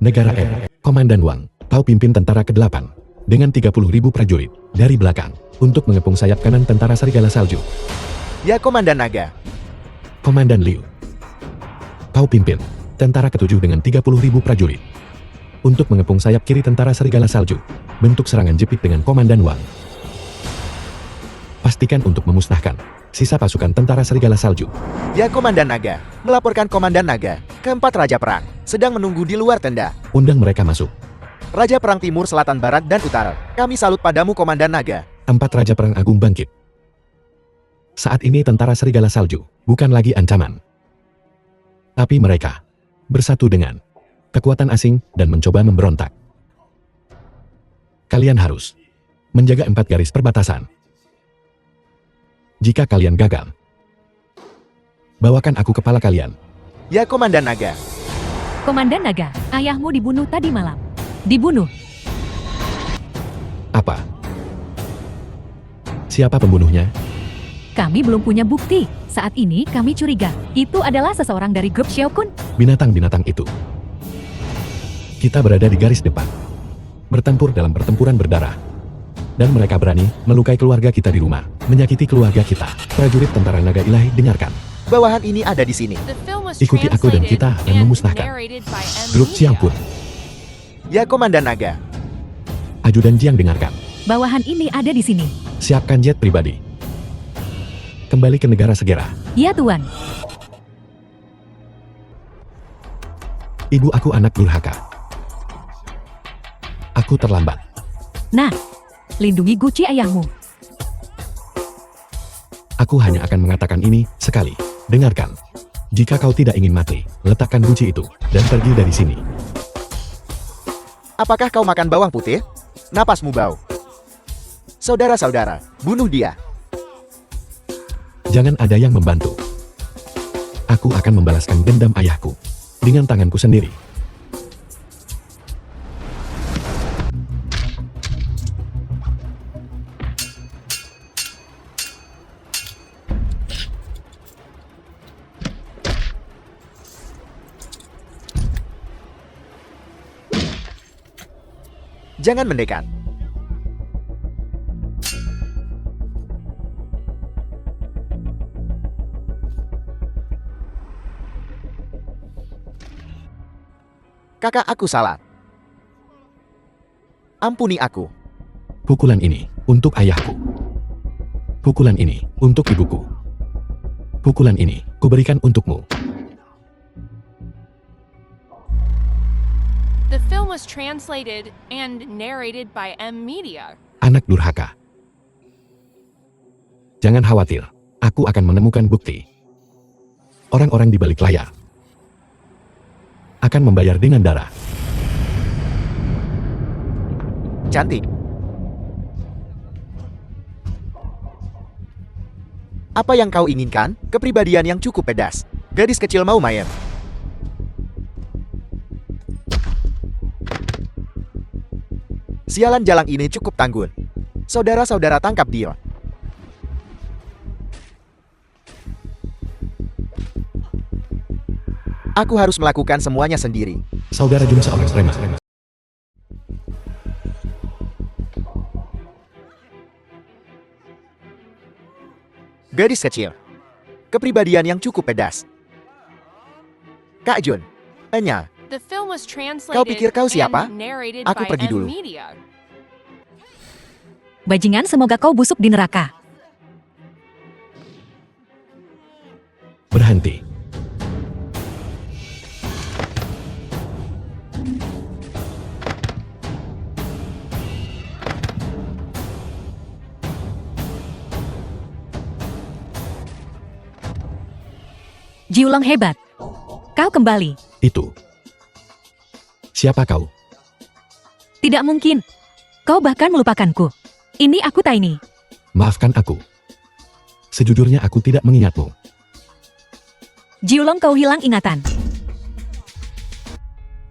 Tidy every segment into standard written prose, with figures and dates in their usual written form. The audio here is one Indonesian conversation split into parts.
Negara R. Komandan Wang, kau pimpin tentara ke-8 dengan 30.000 prajurit dari belakang untuk mengepung sayap kanan tentara serigala salju. Ya, Komandan Naga. Komandan Liu, kau pimpin tentara ke-7 dengan 30.000 prajurit untuk mengepung sayap kiri tentara serigala salju. Bentuk serangan jepit dengan Komandan Wang. Pastikan untuk memusnahkan sisa pasukan tentara serigala salju. Ya, Komandan Naga. Melaporkan Komandan Naga. Keempat Raja Perang sedang menunggu di luar tenda. Undang mereka masuk. Raja Perang Timur, Selatan, Barat, dan Utara. Kami salut padamu, Komandan Naga. 4 Raja Perang Agung bangkit. Saat ini tentara serigala salju bukan lagi ancaman. Tapi mereka bersatu dengan kekuatan asing dan mencoba memberontak. Kalian harus menjaga 4 garis perbatasan. Jika kalian gagal, bawakan aku kepala kalian. Ya, Komandan Naga. Komandan Naga, ayahmu dibunuh tadi malam. Dibunuh. Apa? Siapa pembunuhnya? Kami belum punya bukti. Saat ini kami curiga itu adalah seseorang dari grup Xiaokun. Binatang-binatang itu. Kita berada di garis depan. Bertempur dalam pertempuran berdarah. Dan mereka berani melukai keluarga kita di rumah, menyakiti keluarga kita. Prajurit tentara naga ilahi, dengarkan. Bawahan ini ada di sini. Ikuti aku dan kita akan memusnahkan grup Xiaokun. Ya, Komandan Naga. Ajudan Jiang, dengarkan. Bawahan ini ada di sini. Siapkan jet pribadi. Kembali ke negara segera. Ya, Tuan. Ibu aku anak durhaka. Aku terlambat. Nah, lindungi guci ayahmu. Aku hanya akan mengatakan ini sekali. Dengarkan. Jika kau tidak ingin mati, letakkan guci itu dan pergi dari sini. Apakah kau makan bawang putih? Napasmu bau. Saudara-saudara, bunuh dia. Jangan ada yang membantu. Aku akan membalaskan dendam ayahku dengan tanganku sendiri. Jangan mendekat. Kakak, aku salah. Ampuni aku. Pukulan ini untuk ayahku. Pukulan ini untuk ibuku. Pukulan ini kuberikan untukmu. The film was translated and narrated by M Media. Anak durhaka. Jangan khawatir, aku akan menemukan bukti. Orang-orang di balik layar akan membayar dengan darah. Cantik. Apa yang kau inginkan? Kepribadian yang cukup pedas. Gadis kecil mau main. Sialan, jalang ini cukup tangguh. Saudara-saudara, tangkap dia. Aku harus melakukan semuanya sendiri. Saudara Jun seorang preman. Gadis kecil. Kepribadian yang cukup pedas. Kak Jun. Enya. The film was translated Kau pikir kau siapa? and narrated Aku by pergi M dulu. Media. Bajingan, semoga kau busuk di neraka. Berhenti. Jiulang hebat. Kau kembali. Itu. Siapa kau? Tidak mungkin. Kau bahkan melupakanku. Ini aku Tiny. Maafkan aku. Sejujurnya aku tidak mengingatmu. Jiulong, kau hilang ingatan.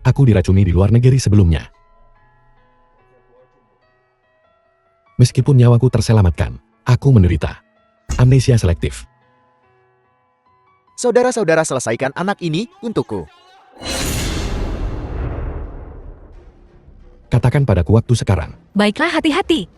Aku diracuni di luar negeri sebelumnya. Meskipun nyawaku terselamatkan, aku menderita amnesia selektif. Saudara-saudara, selesaikan anak ini untukku. Katakan padaku waktu sekarang. Baiklah, hati-hati.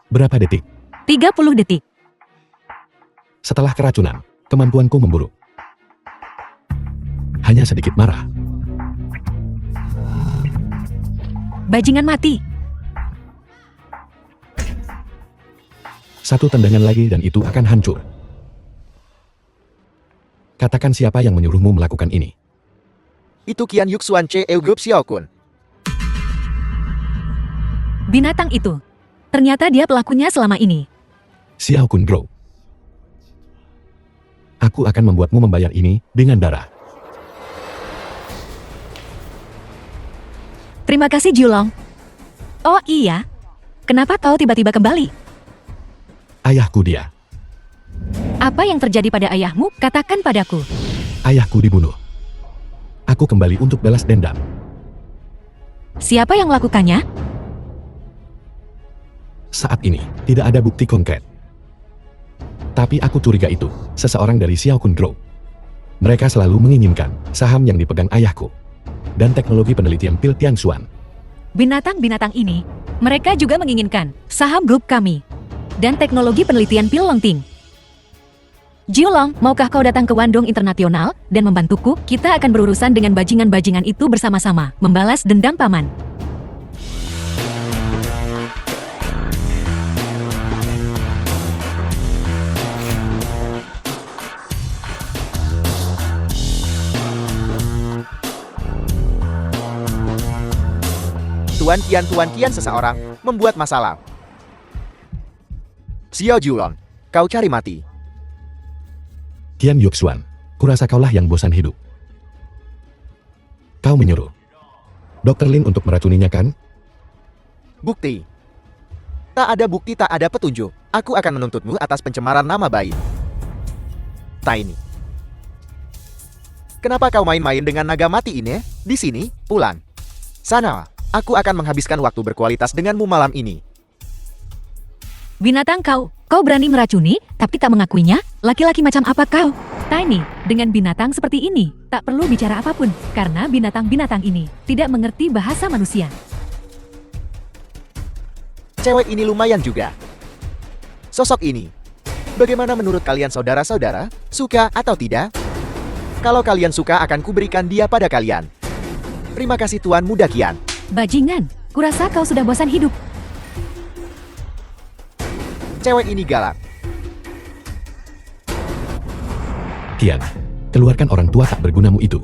Berapa detik? 30 detik. Setelah keracunan, kemampuanku memburuk. Hanya sedikit marah. Bajingan mati. Satu tendangan lagi dan itu akan hancur. Katakan siapa yang menyuruhmu melakukan ini. Itu Qian Yuxuan CE Group Xiaokun. Binatang itu. Ternyata dia pelakunya selama ini. Xiao Kun Group. Aku akan membuatmu membayar ini dengan darah. Terima kasih, Julong. Oh iya. Kenapa kau tiba-tiba kembali? Ayahku dia. Apa yang terjadi pada ayahmu? Katakan padaku. Ayahku dibunuh. Aku kembali untuk balas dendam. Siapa yang melakukannya? Saat ini, tidak ada bukti konkret. Tapi aku curiga itu, seseorang dari Xiao Kun Group. Mereka selalu menginginkan saham yang dipegang ayahku. Dan teknologi penelitian Pil Tianxuan. Binatang-binatang ini, mereka juga menginginkan saham grup kami. Dan teknologi penelitian Pil Longting. Jiulong, maukah kau datang ke Wandong Internasional dan membantuku? Kita akan berurusan dengan bajingan-bajingan itu bersama-sama, membalas dendam paman. Tuan Kian seseorang membuat masalah. Xiao Julon, kau cari mati. Qian Yuxuan, kurasa kaulah yang bosan hidup. Kau menyuruh Dr. Lin untuk meracuninya kan? Bukti. Tak ada bukti, tak ada petunjuk. Aku akan menuntutmu atas pencemaran nama baik. Tiny. Kenapa kau main-main dengan naga mati ini? Di sini, pulang. Sana. Aku akan menghabiskan waktu berkualitas denganmu malam ini. Binatang kau berani meracuni, tapi tak mengakuinya? Laki-laki macam apa kau? Tiny, dengan binatang seperti ini, tak perlu bicara apapun, karena binatang-binatang ini tidak mengerti bahasa manusia. Cewek ini lumayan juga. Sosok ini. Bagaimana menurut kalian saudara-saudara? Suka atau tidak? Kalau kalian suka akan kuberikan dia pada kalian. Terima kasih Tuan Muda Kian. Bajingan, kurasa kau sudah bosan hidup. Cewek ini galak. Kian, keluarkan orang tua tak bergunamu itu.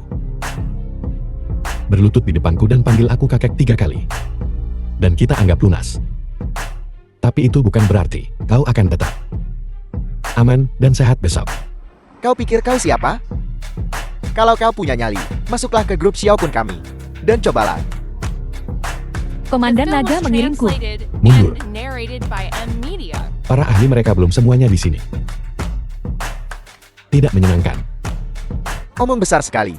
Berlutut di depanku dan panggil aku kakek 3 kali. Dan kita anggap lunas. Tapi itu bukan berarti kau akan tetap aman dan sehat besok. Kau pikir kau siapa? Kalau kau punya nyali, masuklah ke grup Xiaokun kami. Dan cobalah. Komandan The film Naga was mengirimku. translated Mundur. and narrated by M Media. Para ahli mereka belum semuanya di sini. Tidak menyenangkan. Omong besar sekali.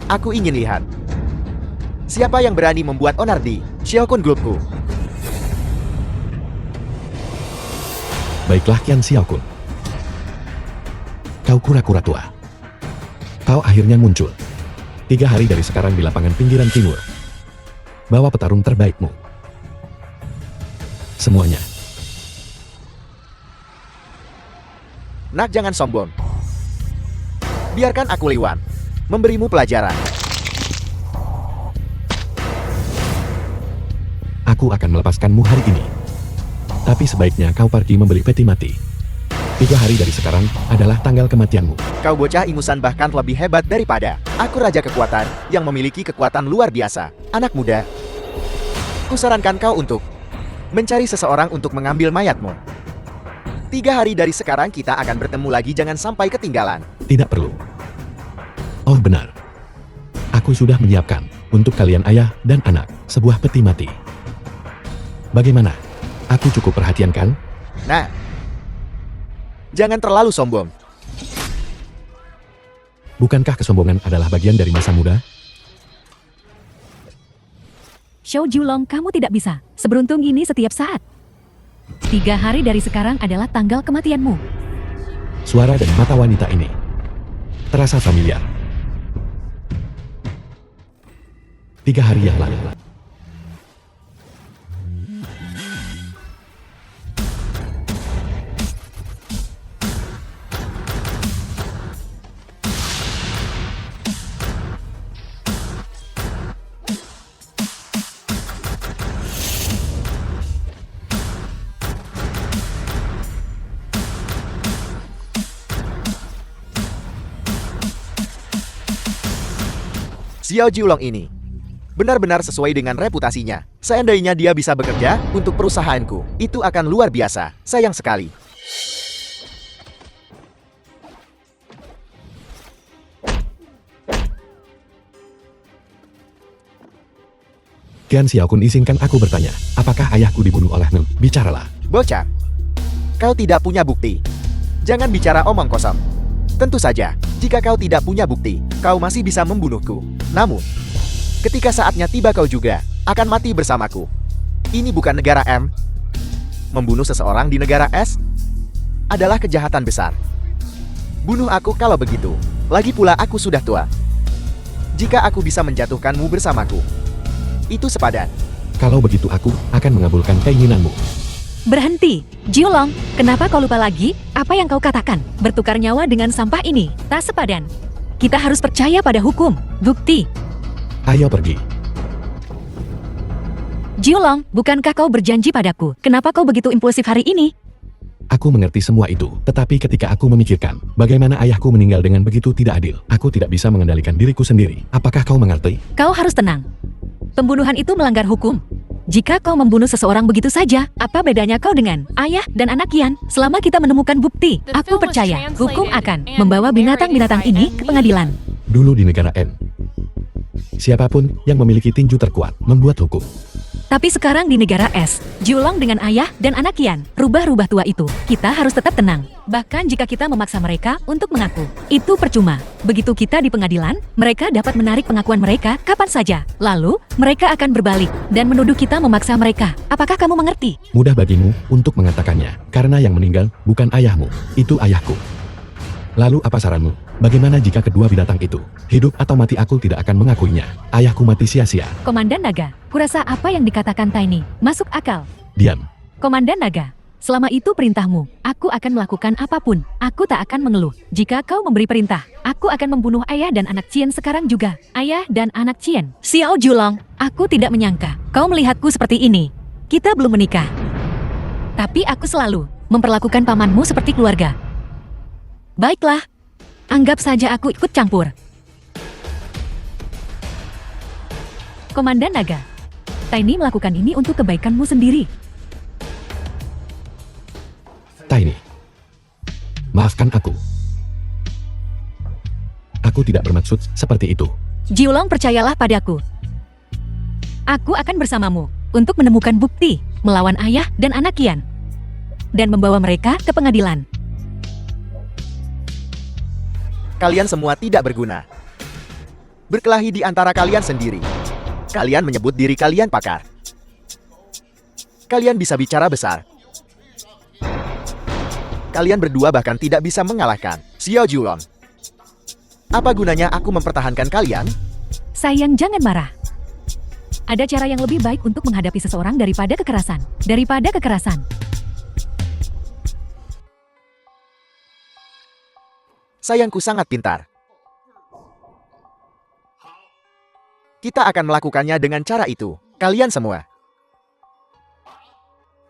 Aku ingin lihat. Siapa yang berani membuat onar di Xiaokun Groupku? Baiklah Qian Xiaokun. Kau kura-kura tua. Kau akhirnya muncul. 3 hari dari sekarang di lapangan pinggiran timur. Bawa petarung terbaikmu. Semuanya. Nak, jangan sombong. Biarkan aku lewat. Memberimu pelajaran. Aku akan melepaskanmu hari ini. Tapi sebaiknya kau pergi membeli peti mati. 3 hari dari sekarang adalah tanggal kematianmu. Kau bocah ingusan bahkan lebih hebat daripada aku, raja kekuatan yang memiliki kekuatan luar biasa. Anak muda, kusarankan kau untuk mencari seseorang untuk mengambil mayatmu. 3 hari dari sekarang kita akan bertemu lagi, jangan sampai ketinggalan. Tidak perlu. Oh benar. Aku sudah menyiapkan untuk kalian ayah dan anak sebuah peti mati. Bagaimana? Aku cukup perhatian kan? Nah, jangan terlalu sombong. Bukankah kesombongan adalah bagian dari masa muda? Xiao Julong, kamu tidak bisa seberuntung ini setiap saat. 3 hari dari sekarang adalah tanggal kematianmu. Suara dan mata wanita ini terasa familiar. 3 hari yang lalu. Xiao Jiulong ini benar-benar sesuai dengan reputasinya. Seandainya dia bisa bekerja untuk perusahaanku, itu akan luar biasa. Sayang sekali. Qian Xiaokun, izinkan aku bertanya, apakah ayahku dibunuh olehmu? Bicaralah. Bocah, kau tidak punya bukti. Jangan bicara omong kosong. Tentu saja, jika kau tidak punya bukti, kau masih bisa membunuhku. Namun, ketika saatnya tiba kau juga akan mati bersamaku. Ini bukan negara M. Membunuh seseorang di negara S adalah kejahatan besar. Bunuh aku kalau begitu. Lagi pula aku sudah tua. Jika aku bisa menjatuhkanmu bersamaku, itu sepadan. Kalau begitu aku akan mengabulkan keinginanmu. Berhenti, Jiulong, kenapa kau lupa lagi apa yang kau katakan? Bertukar nyawa dengan sampah ini, tak sepadan. Kita harus percaya pada hukum, bukti. Ayo pergi. Jiulong, bukankah kau berjanji padaku? Kenapa kau begitu impulsif hari ini? Aku mengerti semua itu, tetapi ketika aku memikirkan bagaimana ayahku meninggal dengan begitu tidak adil, aku tidak bisa mengendalikan diriku sendiri. Apakah kau mengerti? Kau harus tenang. Pembunuhan itu melanggar hukum. Jika kau membunuh seseorang begitu saja, apa bedanya kau dengan ayah dan anak Qian? Selama kita menemukan bukti, aku percaya hukum akan membawa binatang-binatang ini ke pengadilan. Dulu di negara N, siapapun yang memiliki tinju terkuat membuat hukum. Tapi sekarang di negara S, Jiulong dengan ayah dan anak Qian, rubah-rubah tua itu, kita harus tetap tenang. Bahkan jika kita memaksa mereka untuk mengaku, itu percuma. Begitu kita di pengadilan, mereka dapat menarik pengakuan mereka kapan saja. Lalu, mereka akan berbalik dan menuduh kita memaksa mereka. Apakah kamu mengerti? Mudah bagimu untuk mengatakannya, karena yang meninggal bukan ayahmu, itu ayahku. Lalu apa saranmu? Bagaimana jika kedua binatang itu hidup atau mati? Aku tidak akan mengakuinya. Ayahku mati sia-sia. Komandan Naga, kurasa apa yang dikatakan Tiny masuk akal. Diam. Komandan Naga, selama itu perintahmu, aku akan melakukan apapun. Aku tak akan mengeluh. Jika kau memberi perintah, aku akan membunuh ayah dan anak Qian sekarang juga. Ayah dan anak Qian. Xiao Julong, aku tidak menyangka kau melihatku seperti ini. Kita belum menikah. Tapi aku selalu memperlakukan pamanmu seperti keluarga. Baiklah, anggap saja aku ikut campur. Komandan Naga, Tiny melakukan ini untuk kebaikanmu sendiri. Tiny, maafkan aku. Aku tidak bermaksud seperti itu. Jiulong, percayalah padaku. Aku akan bersamamu untuk menemukan bukti melawan ayah dan anak Qian dan membawa mereka ke pengadilan. Kalian semua tidak berguna. Berkelahi di antara kalian sendiri. Kalian menyebut diri kalian pakar. Kalian bisa bicara besar. Kalian berdua bahkan tidak bisa mengalahkan Xiao Julong. Apa gunanya aku mempertahankan kalian? Sayang, jangan marah. Ada cara yang lebih baik untuk menghadapi seseorang daripada kekerasan. Sayangku sangat pintar. Kita akan melakukannya dengan cara itu, kalian semua.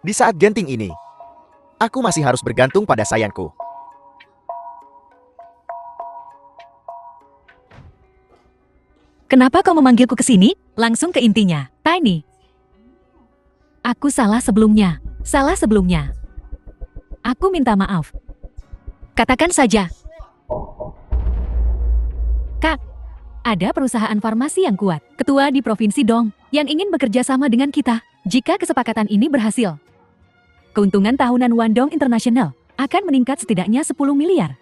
Di saat genting ini, aku masih harus bergantung pada sayangku. Kenapa kau memanggilku ke sini? Langsung ke intinya, Tiny. Aku salah sebelumnya. Aku minta maaf. Katakan saja. Kak, ada perusahaan farmasi yang kuat, ketua di Provinsi Dong, yang ingin bekerja sama dengan kita. Jika kesepakatan ini berhasil, keuntungan tahunan Wandong International akan meningkat setidaknya 10 miliar.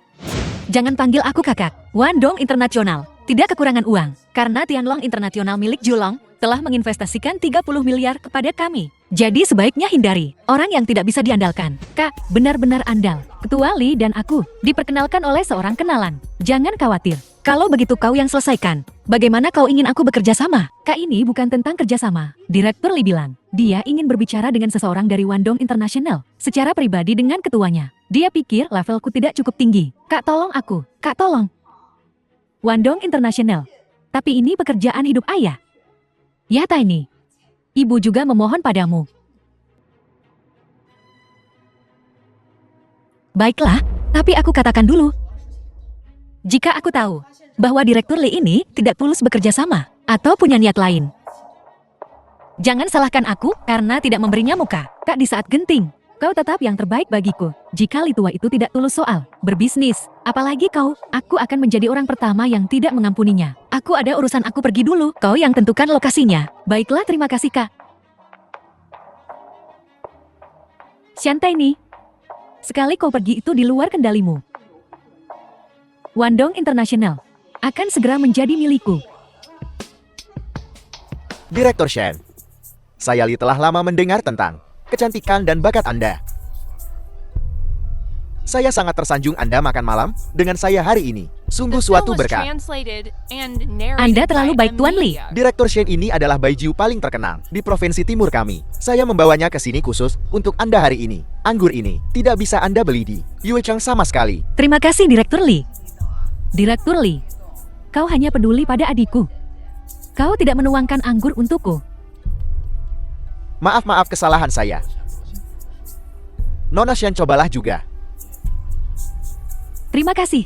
Jangan panggil aku kakak. Wandong Internasional tidak kekurangan uang, karena Tianlong Internasional milik Julong telah menginvestasikan 30 miliar kepada kami. Jadi sebaiknya hindari orang yang tidak bisa diandalkan. Kak, benar-benar andal. Ketua Li dan aku diperkenalkan oleh seorang kenalan. Jangan khawatir. Kalau begitu kau yang selesaikan. Bagaimana kau ingin aku bekerja sama? Kak, ini bukan tentang kerjasama. Direktur Li bilang, dia ingin berbicara dengan seseorang dari Wandong Internasional. Secara pribadi dengan ketuanya. Dia pikir levelku tidak cukup tinggi. Kak, tolong aku. Kak, tolong. Wandong Internasional. Tapi ini pekerjaan hidup ayah. Ya Tiny. Ibu juga memohon padamu. Baiklah, tapi aku katakan dulu. Jika aku tahu bahwa Direktur Li ini tidak tulus bekerja sama atau punya niat lain. Jangan salahkan aku karena tidak memberinya muka. Kak, di saat genting, kau tetap yang terbaik bagiku. Jika Li tua itu tidak tulus soal berbisnis, apalagi kau, aku akan menjadi orang pertama yang tidak mengampuninya. Aku ada urusan, aku pergi dulu. Kau yang tentukan lokasinya. Baiklah, terima kasih Kak. Shantai nih. Sekali kau pergi itu di luar kendalimu. Wandong Internasional akan segera menjadi milikku. Direktur Shen, saya Li telah lama mendengar tentang kecantikan dan bakat Anda. Saya sangat tersanjung Anda makan malam dengan saya hari ini. Sungguh The film suatu was berkat. translated and narrated Anda terlalu by baik, Tuan Li. Amelia. Direktur Shen ini adalah baijiu paling terkenal di provinsi timur kami. Saya membawanya ke sini khusus untuk Anda hari ini. Anggur ini tidak bisa Anda beli di Yuechang sama sekali. Terima kasih Direktur Li. Direktur Li, kau hanya peduli pada adikku. Kau tidak menuangkan anggur untukku. Maaf kesalahan saya. Nona Shen, cobalah juga. Terima kasih.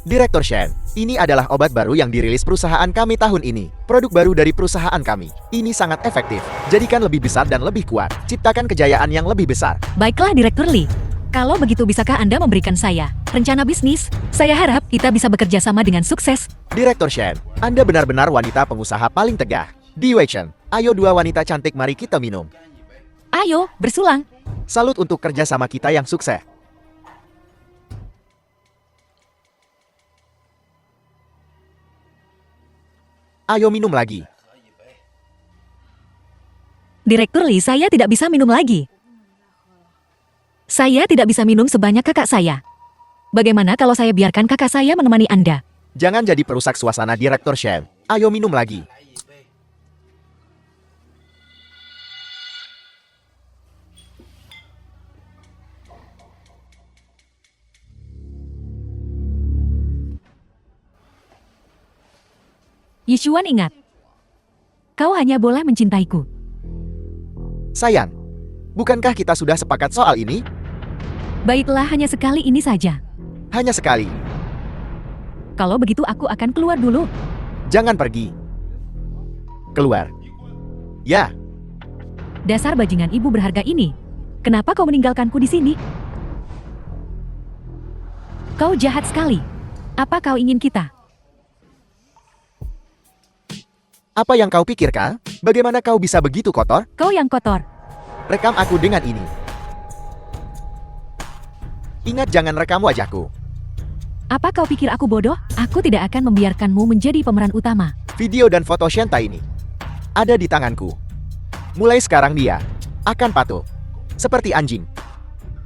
Direktur Shen, ini adalah obat baru yang dirilis perusahaan kami tahun ini. Produk baru dari perusahaan kami. Ini sangat efektif. Jadikan lebih besar dan lebih kuat. Ciptakan kejayaan yang lebih besar. Baiklah Direktur Li. Kalau begitu bisakah Anda memberikan saya rencana bisnis? Saya harap kita bisa bekerja sama dengan sukses. Direktur Shen, Anda benar-benar wanita pengusaha paling tegah. Di Weichen, ayo dua wanita cantik, mari kita minum. Ayo, bersulang. Salut untuk kerja sama kita yang sukses. Ayo minum lagi. Direktur Li, saya tidak bisa minum lagi. Saya tidak bisa minum sebanyak kakak saya. Bagaimana kalau saya biarkan kakak saya menemani Anda? Jangan jadi perusak suasana, Direktur Shen. Ayo minum lagi. Yishuan, ingat. Kau hanya boleh mencintaiku. Sayang, bukankah kita sudah sepakat soal ini? Baiklah, hanya sekali ini saja. Hanya sekali. Kalau begitu aku akan keluar dulu. Jangan pergi. Keluar. Ya, Dasar bajingan ibu berharga ini. Kenapa kau meninggalkanku di sini? Kau jahat sekali. Apa kau ingin kita? apa yang kau pikirkan? Bagaimana kau bisa begitu kotor? Kau yang kotor. Rekam aku dengan ini. Ingat, jangan rekam wajahku. Apa kau pikir aku bodoh? Aku tidak akan membiarkanmu menjadi pemeran utama. Video dan foto Shenta ini ada di tanganku. Mulai sekarang dia akan patuh seperti anjing.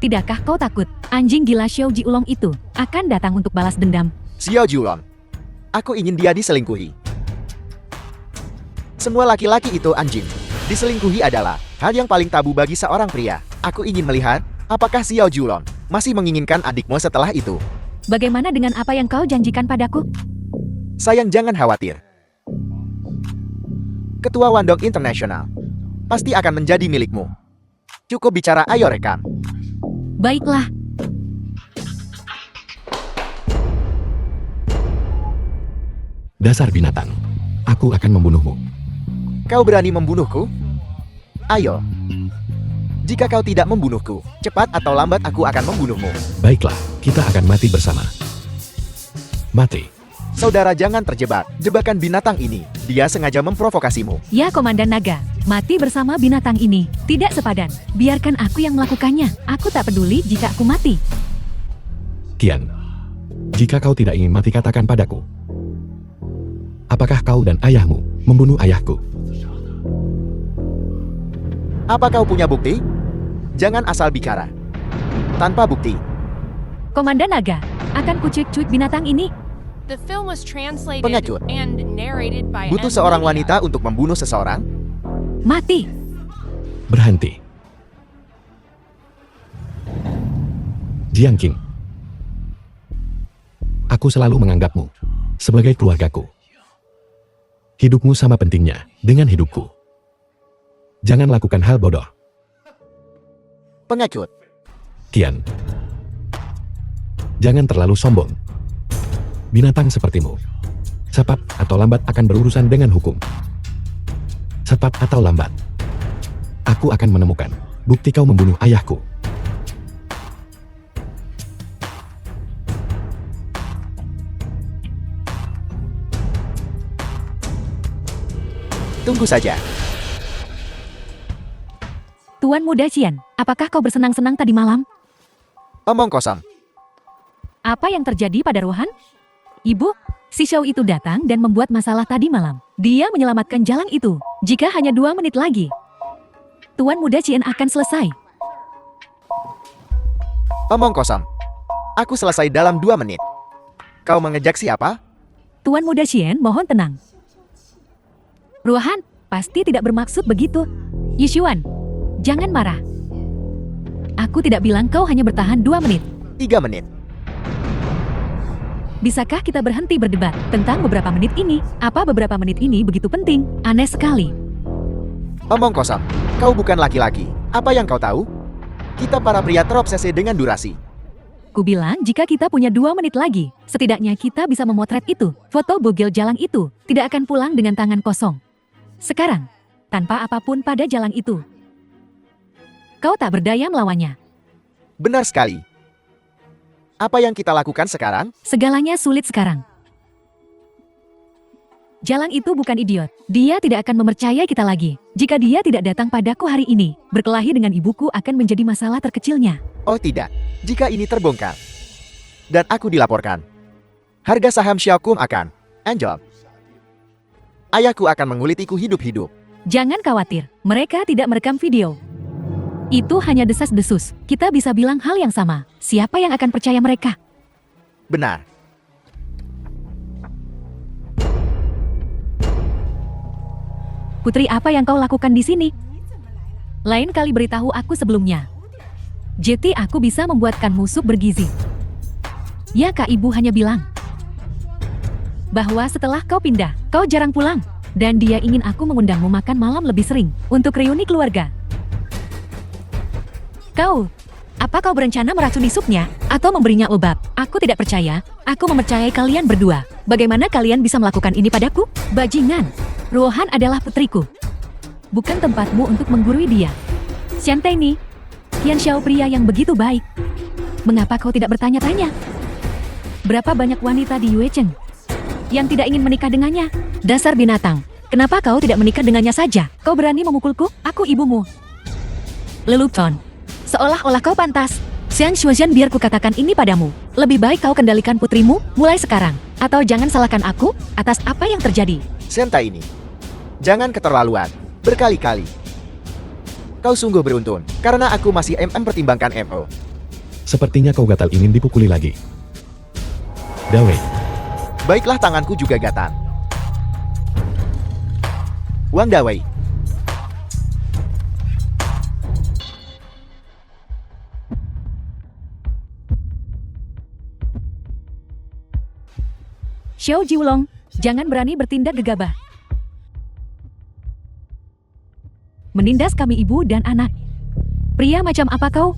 Tidakkah kau takut? Anjing gila Xiao Jiulong itu akan datang untuk balas dendam. Xiao Julon, aku ingin dia diselingkuhi. Semua laki-laki itu anjing. Diselingkuhi adalah hal yang paling tabu bagi seorang pria. Aku ingin melihat apakah Xiao Julon masih menginginkan adikmu setelah itu. Bagaimana dengan apa yang kau janjikan padaku? Sayang, jangan khawatir. Ketua Wandong Internasional pasti akan menjadi milikmu. Cukup bicara, ayo rekam. Baiklah. Dasar binatang. Aku akan membunuhmu. Kau berani membunuhku? Ayo. Jika kau tidak membunuhku, cepat atau lambat aku akan membunuhmu. Baiklah, kita akan mati bersama. Mati. Saudara, jangan terjebak. Jebakan binatang ini. Dia sengaja memprovokasimu. Ya, Komandan Naga. Mati bersama binatang ini tidak sepadan. Biarkan aku yang melakukannya. Aku tak peduli jika aku mati. Kian. Jika kau tidak ingin mati, katakan padaku. Apakah kau dan ayahmu membunuh ayahku? Apa kau punya bukti? Jangan asal bicara. Tanpa bukti. Komandan Naga, akan kucuik-cuik binatang ini. The film was translated Pengecut. and narrated by Butuh M. seorang Media. wanita untuk membunuh seseorang? Mati. Berhenti. Jiang Qing. Aku selalu menganggapmu sebagai keluargaku. Hidupmu sama pentingnya dengan hidupku. Jangan lakukan hal bodoh. Pengecut. Tian. Jangan terlalu sombong. Binatang sepertimu, cepat atau lambat akan berurusan dengan hukum. Cepat atau lambat, aku akan menemukan bukti kau membunuh ayahku. Tunggu saja. Tuan Muda Qian, apakah kau bersenang-senang tadi malam? Omong kosong. Apa yang terjadi pada Rohan? Ibu, si Xiao itu datang dan membuat masalah tadi malam. Dia menyelamatkan jalan itu. Jika hanya 2 menit lagi, Tuan Muda Qian akan selesai. Omong kosong. Aku selesai dalam 2 menit. Kau mengejek siapa? Tuan Muda Qian, mohon tenang. Rohan, pasti tidak bermaksud begitu. Yishuan, jangan marah. Aku tidak bilang kau hanya bertahan 2 menit. 3 menit. Bisakah kita berhenti berdebat tentang beberapa menit ini? Apa beberapa menit ini begitu penting? Aneh sekali. Omong kosong. Kau bukan laki-laki. Apa yang kau tahu? Kita para pria terobsesi dengan durasi. Kubilang jika kita punya 2 menit lagi, setidaknya kita bisa memotret itu. Foto bugil jalang itu tidak akan pulang dengan tangan kosong. Sekarang, tanpa apapun pada jalang itu. Kau tak berdaya melawannya. Benar sekali. Apa yang kita lakukan sekarang? Segalanya sulit sekarang. Jalang itu bukan idiot. Dia tidak akan mempercayai kita lagi. Jika dia tidak datang padaku hari ini, berkelahi dengan ibuku akan menjadi masalah terkecilnya. Oh tidak. Jika ini terbongkar dan aku dilaporkan, harga saham Xiaokum akan anjlok. Ayahku akan mengulitiku hidup-hidup. Jangan khawatir, mereka tidak merekam video. Itu hanya desas-desus. Kita bisa bilang hal yang sama. Siapa yang akan percaya mereka? Benar. Putri, apa yang kau lakukan di sini? Lain kali beritahu aku sebelumnya. Jadi aku bisa membuatkanmu sup bergizi. Ya Kak, Ibu hanya bilang bahwa setelah kau pindah, kau jarang pulang. Dan dia ingin aku mengundangmu makan malam lebih sering untuk reuni keluarga. Apa kau berencana meracuni supnya atau memberinya obat? Aku tidak percaya. Aku mempercayai kalian berdua. Bagaimana kalian bisa melakukan ini padaku? Bajingan. Rohan adalah putriku. Bukan tempatmu untuk menggurui dia. Xianteni, Qian Xiao pria yang begitu baik. Mengapa kau tidak bertanya-tanya? Berapa banyak wanita di Yuecheng yang tidak ingin menikah dengannya? Dasar binatang. Kenapa kau tidak menikah dengannya saja? Kau berani memukulku? Aku ibumu. Lelucon. Seolah-olah kau pantas. Xiang Shuozhen, biar ku katakan ini padamu. Lebih baik kau kendalikan putrimu mulai sekarang. Atau jangan salahkan aku atas apa yang terjadi. Senta ini. Jangan keterlaluan. Berkali-kali. Kau sungguh beruntun. Karena aku masih mempertimbangkan MO. Sepertinya kau gatal ingin dipukuli lagi. Dawei. Baiklah, tanganku juga gatal. Wang Dawei. Xiao Jiulong, jangan berani bertindak gegabah. Menindas kami ibu dan anak. Pria macam apa kau?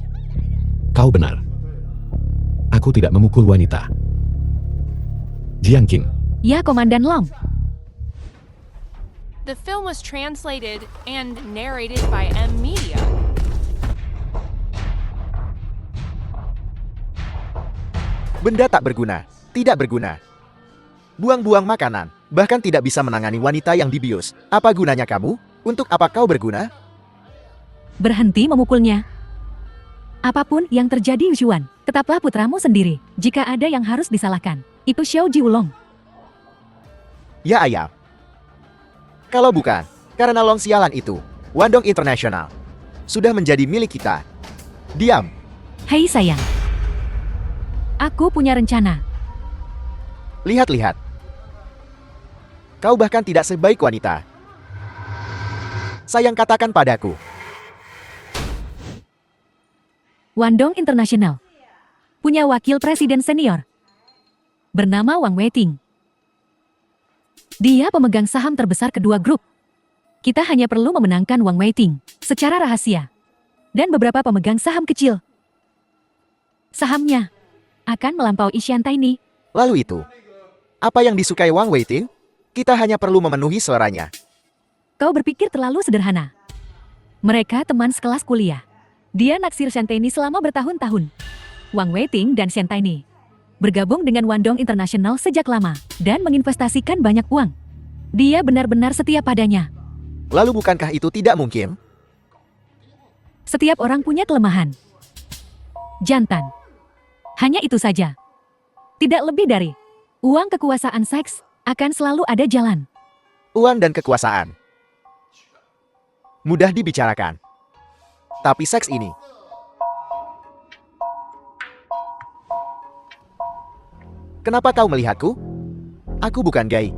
Kau benar. Aku tidak memukul wanita. Jiang Qing. Ya, Komandan Long. The film was translated and narrated by M. Media. Benda tak berguna. Tidak berguna. Buang-buang makanan. Bahkan tidak bisa menangani wanita yang dibius. Apa gunanya kamu? Untuk apa kau berguna? Berhenti memukulnya. Apapun yang terjadi Yuan, tetaplah putramu sendiri. Jika ada yang harus disalahkan, itu Xiao Jiulong. Ya ayah. Kalau bukan, karena Long sialan itu, Wandong International sudah menjadi milik kita. Diam. Hei sayang. Aku punya rencana. Lihat-lihat. Kau bahkan tidak sebaik wanita. Sayang katakan padaku. Wandong International punya wakil presiden senior bernama Wang Weiting. Dia pemegang saham terbesar kedua grup. Kita hanya perlu memenangkan Wang Weiting secara rahasia dan beberapa pemegang saham kecil. Sahamnya akan melampaui Xiantaini. Lalu itu, apa yang disukai Wang Weiting? Kita hanya perlu memenuhi suaranya. Kau berpikir terlalu sederhana. Mereka teman sekelas kuliah. Dia naksir Xiantaini selama bertahun-tahun. Wang Weiting dan Xiantaini bergabung dengan Wandong International sejak lama dan menginvestasikan banyak uang. Dia benar-benar setia padanya. Lalu bukankah itu tidak mungkin? Setiap orang punya kelemahan. Jantan. Hanya itu saja. Tidak lebih dari. Uang, kekuasaan, seks akan selalu ada jalan. Uang dan kekuasaan mudah dibicarakan. Tapi seks ini, kenapa kau melihatku? Aku bukan gay.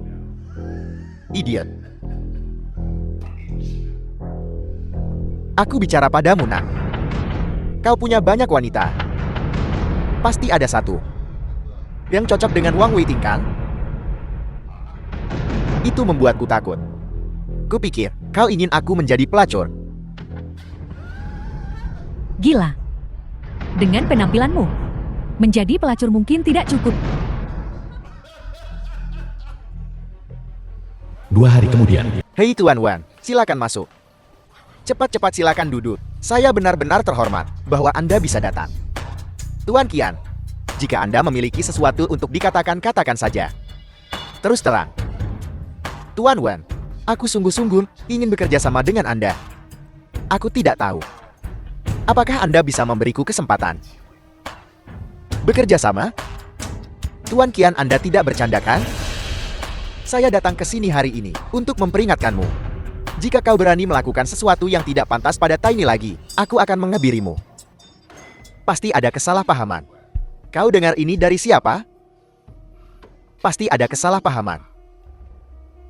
Idiot. Aku bicara padamu, nak. Kau punya banyak wanita. Pasti ada satu yang cocok dengan Wang Weiting, kan? Itu membuatku takut. Kupikir kau ingin aku menjadi pelacur. Gila. Dengan penampilanmu, menjadi pelacur mungkin tidak cukup. 2 hari kemudian, Hei Tuan Wan, silakan masuk. Cepat-cepat silakan duduk. Saya benar-benar terhormat bahwa Anda bisa datang. Tuan Qian, jika Anda memiliki sesuatu untuk dikatakan, katakan saja. Terus terang. Tuan Wan, aku sungguh-sungguh ingin bekerja sama dengan Anda. Aku tidak tahu. Apakah Anda bisa memberiku kesempatan? Bekerja sama? Tuan Qian, Anda tidak bercanda, kan? Saya datang ke sini hari ini untuk memperingatkanmu. Jika kau berani melakukan sesuatu yang tidak pantas pada Tiny lagi, aku akan mengebirimu. Pasti ada kesalahpahaman. Kau dengar ini dari siapa? Pasti ada kesalahpahaman.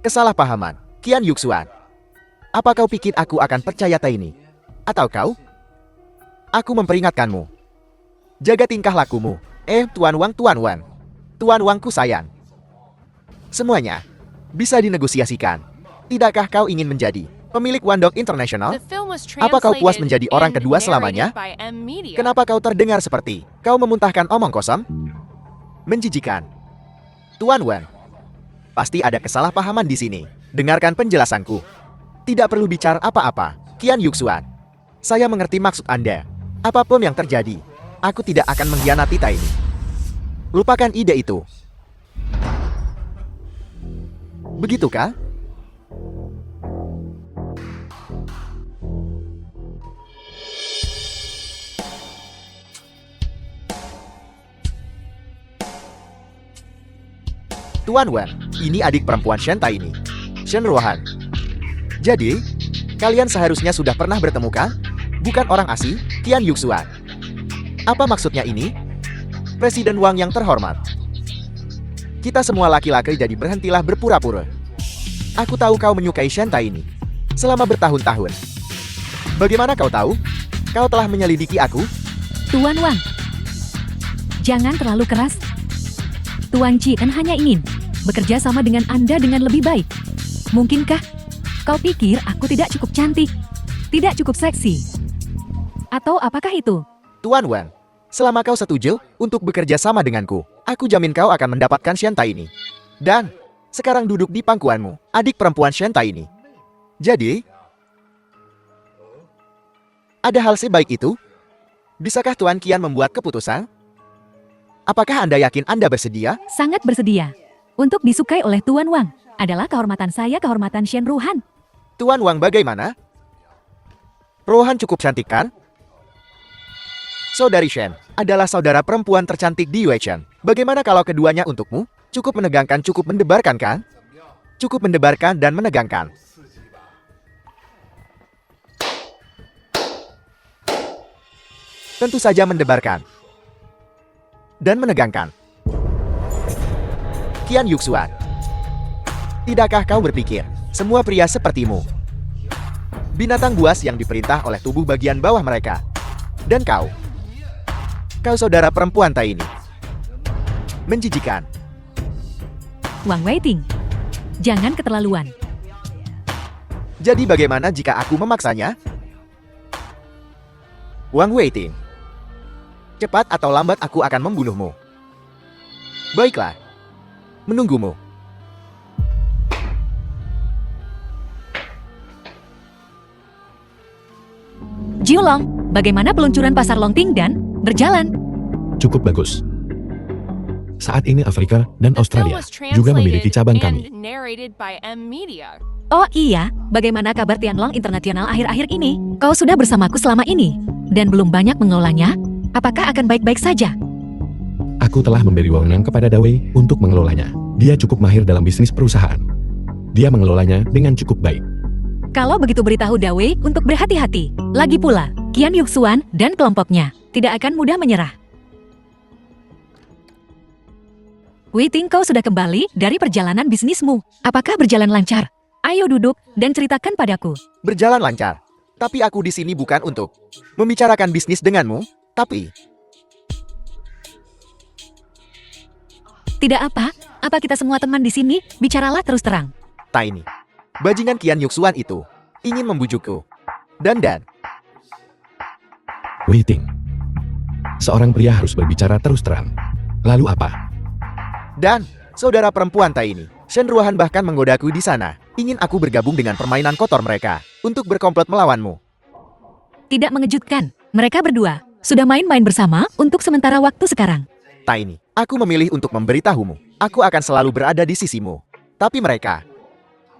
Kesalahpahaman, Qian Yuxuan. Apa kau pikir aku akan percaya Tiny? Atau kau? Aku memperingatkanmu. Jaga tingkah lakumu. Tuan Wang, Tuan Wan. Tuan Wangku sayang. Semuanya bisa dinegosiasikan. Tidakkah kau ingin menjadi pemilik Wandong International? The film was Apa kau puas translated menjadi orang and kedua narrated selamanya? by M Media. Kenapa kau terdengar seperti kau memuntahkan omong kosong? Menjijikan. Tuan Wan, pasti ada kesalahpahaman di sini. Dengarkan penjelasanku. Tidak perlu bicara apa-apa, Qian Yuxuan. Saya mengerti maksud Anda. Apapun yang terjadi, aku tidak akan mengkhianati Tiny. Lupakan ide itu. Begitukah? Tuan Wan, ini adik perempuan Shen Tiny, Shen Ruohan. Jadi, kalian seharusnya sudah pernah bertemu, kan? Bukan orang asing, Qian Yuxuan. Apa maksudnya ini? Presiden Wang yang terhormat. Kita semua laki-laki, jadi berhentilah berpura-pura. Aku tahu kau menyukai Shen Tiny selama bertahun-tahun. Bagaimana kau tahu? Kau telah menyelidiki aku? Tuan Wang, jangan terlalu keras. Tuan Qian hanya ingin bekerja sama dengan Anda dengan lebih baik. Mungkinkah kau pikir aku tidak cukup cantik? Tidak cukup seksi? Atau apakah itu? Tuan Wan, selama kau setuju untuk bekerja sama denganku, aku jamin kau akan mendapatkan Shen Tiny. Dan sekarang duduk di pangkuanmu, adik perempuan Shen Tiny. Jadi, ada hal sebaik itu? Bisakah Tuan Qian membuat keputusan? Apakah Anda yakin Anda bersedia? Sangat bersedia. Untuk disukai oleh Tuan Wang adalah kehormatan saya, kehormatan Shen Ruohan. Tuan Wang bagaimana? Rohan cukup cantik, kan? Saudari Shen adalah saudara perempuan tercantik di Yuechen. Bagaimana kalau keduanya untukmu? Cukup menegangkan, cukup mendebarkan kan? Cukup mendebarkan dan menegangkan. Tentu saja mendebarkan. Dan menegangkan. Qian Yuxuan. Tidakkah kau berpikir, semua pria sepertimu? Binatang buas yang diperintah oleh tubuh bagian bawah mereka. Dan kau saudara perempuan tai ini. Menjijikan. Wang Weiting, jangan keterlaluan. Jadi bagaimana jika aku memaksanya? Wang Weiting. Cepat atau lambat aku akan membunuhmu. Baiklah. Menunggumu. Jiulong, bagaimana peluncuran pasar Longting dan berjalan? Cukup bagus. Saat ini Afrika dan The film Australia was juga memiliki cabang translated kami. and narrated by M Media. Oh iya, bagaimana kabar Tianlong Internasional akhir-akhir ini? Kau sudah bersamaku selama ini, dan belum banyak mengelolanya? Apakah akan baik-baik saja? Aku telah memberi wewenang kepada Dawei untuk mengelolanya. Dia cukup mahir dalam bisnis perusahaan. Dia mengelolanya dengan cukup baik. Kalau begitu beritahu Dawei untuk berhati-hati. Lagi pula, Qian Yuxuan dan kelompoknya tidak akan mudah menyerah. Weiting, kau sudah kembali dari perjalanan bisnismu. Apakah berjalan lancar? Ayo duduk dan ceritakan padaku. Berjalan lancar. Tapi aku di sini bukan untuk membicarakan bisnis denganmu, tapi Tidak apa kita semua teman di sini, bicaralah terus terang. Tiny. Bajingan Qian Yuxuan itu ingin membujukku. Dan Waiting. Seorang pria harus berbicara terus terang. Lalu apa? saudara perempuan Tai ini, Shen Ruohan bahkan menggodaku di sana. Ingin aku bergabung dengan permainan kotor mereka untuk berkomplot melawanmu. Tidak mengejutkan, mereka berdua sudah main-main bersama untuk sementara waktu sekarang. Tiny, aku memilih untuk memberitahumu. Aku akan selalu berada di sisimu. Tapi mereka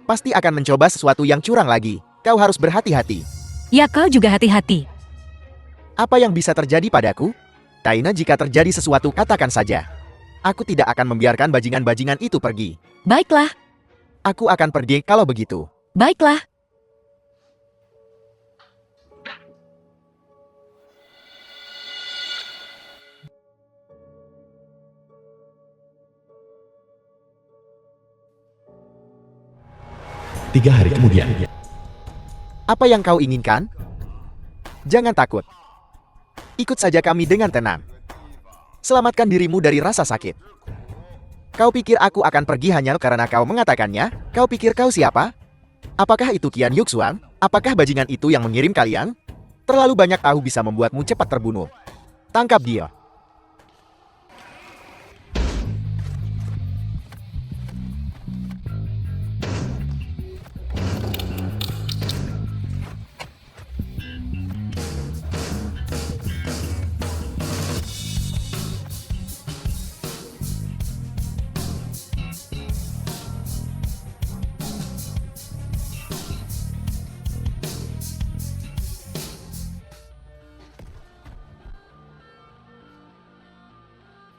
pasti akan mencoba sesuatu yang curang lagi. Kau harus berhati-hati. Ya, kau juga hati-hati. Apa yang bisa terjadi padaku? Taina, jika terjadi sesuatu katakan saja. Aku tidak akan membiarkan bajingan-bajingan itu pergi. Baiklah, Aku akan pergi kalau begitu. baiklah. Tiga hari kemudian. Apa yang kau inginkan? Jangan takut. Ikut saja kami dengan tenang. Selamatkan dirimu dari rasa sakit. Kau pikir aku akan pergi hanya karena kau mengatakannya? Kau pikir kau siapa? Apakah itu Qian Yuxuan? Apakah bajingan itu yang mengirim kalian? Terlalu banyak tahu bisa membuatmu cepat terbunuh. Tangkap dia.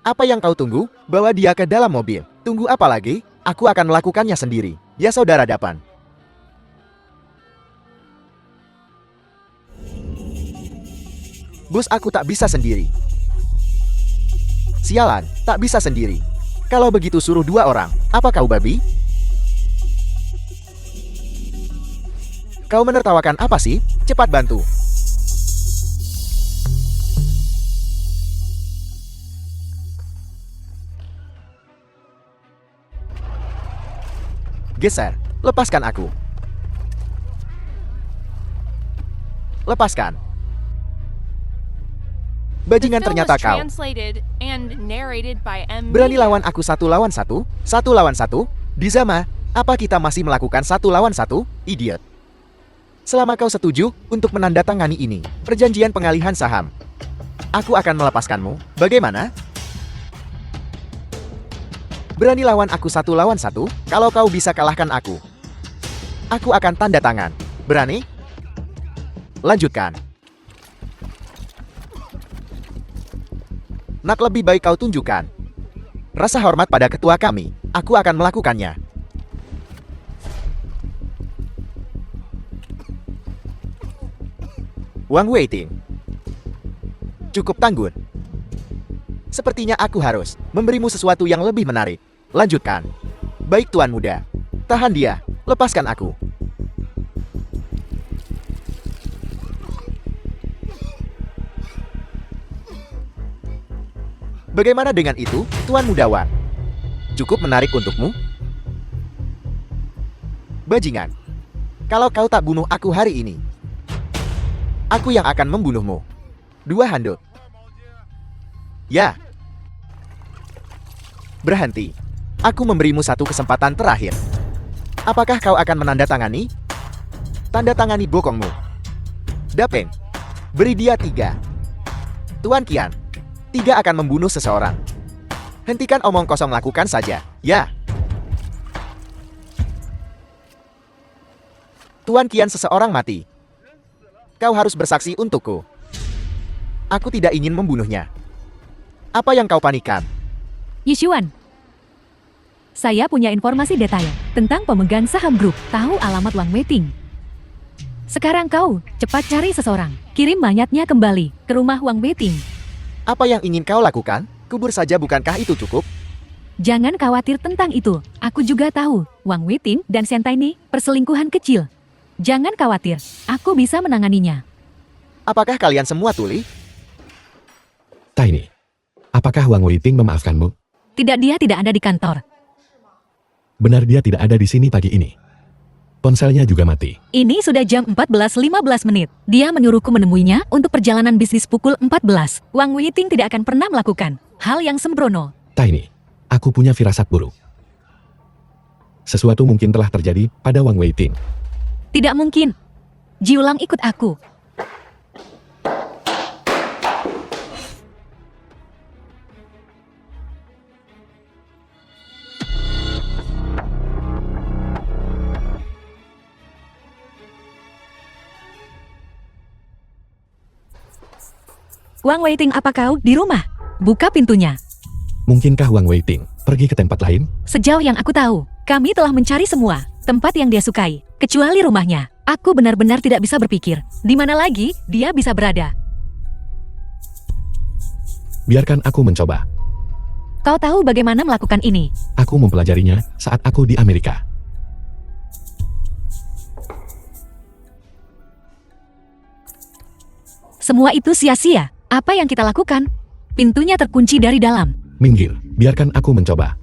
Apa yang kau tunggu? Bawa dia ke dalam mobil. Tunggu apa lagi? Aku akan melakukannya sendiri. Ya saudara Dapan. Bos, aku tak bisa sendiri. Sialan, tak bisa sendiri. Kalau begitu suruh dua orang. Apa kau babi? Kau menertawakan apa sih? Cepat bantu. Geser, lepaskan aku. Lepaskan. Bajingan, The film ternyata was kau. translated and narrated by M Berani Media. lawan aku 1 lawan 1? 1 lawan 1? Di Zama, apa kita masih melakukan 1 lawan 1? Idiot. Selama kau setuju untuk menandatangani ini, perjanjian pengalihan saham, aku akan melepaskanmu. Bagaimana? Berani lawan aku 1 lawan 1? Kalau kau bisa kalahkan aku akan tanda tangan. Berani? Lanjutkan. Nak, lebih baik kau tunjukkan rasa hormat pada ketua kami. Aku akan melakukannya. Wang Weiting. Cukup tangguh. Sepertinya aku harus memberimu sesuatu yang lebih menarik. Lanjutkan. Baik tuan muda. Tahan dia. Lepaskan aku. Bagaimana dengan itu, tuan muda Wang? Cukup menarik untukmu? Bajingan. Kalau kau tak bunuh aku hari ini, aku yang akan membunuhmu. 2 handuk. Ya. Berhenti. Aku memberimu satu kesempatan terakhir. Apakah kau akan menandatangani? Tanda tangani bokongmu. Dapeng. Beri dia 3. Tuan Qian. 3 akan membunuh seseorang. Hentikan omong kosong, lakukan saja. Ya. Tuan Qian, seseorang mati. Kau harus bersaksi untukku. Aku tidak ingin membunuhnya. Apa yang kau panikan? Yishuan, saya punya informasi detail tentang pemegang saham grup. Tahu alamat Wang Weiting. Sekarang kau cepat cari seseorang. Kirim mayatnya kembali ke rumah Wang Weiting. Apa yang ingin kau lakukan? Kubur saja, bukankah itu cukup? Jangan khawatir tentang itu. Aku juga tahu Wang Weiting dan Sentai ini perselingkuhan kecil. Jangan khawatir, aku bisa menanganinya. Apakah kalian semua tuli? Tiny, apakah Wang Weiting memaafkanmu? Tidak, dia tidak ada di kantor. Benar, dia tidak ada di sini pagi ini. Ponselnya juga mati. Ini sudah jam 14.15 menit. Dia menyuruhku menemuinya untuk perjalanan bisnis pukul 14. Wang Weiting tidak akan pernah melakukan hal yang sembrono. Tiny, aku punya firasat buruk. Sesuatu mungkin telah terjadi pada Wang Weiting. Tidak mungkin. Jiulang, ikut aku. Wang Weiting, apa kau di rumah? Buka pintunya. Mungkinkah Wang Weiting pergi ke tempat lain? Sejauh yang aku tahu, kami telah mencari semua tempat yang dia sukai, kecuali rumahnya. Aku benar-benar tidak bisa berpikir, di mana lagi dia bisa berada. Biarkan aku mencoba. Kau tahu bagaimana melakukan ini? Aku mempelajarinya saat aku di Amerika. Semua itu sia-sia. Apa yang kita lakukan? Pintunya terkunci dari dalam. Minggir, biarkan aku mencoba.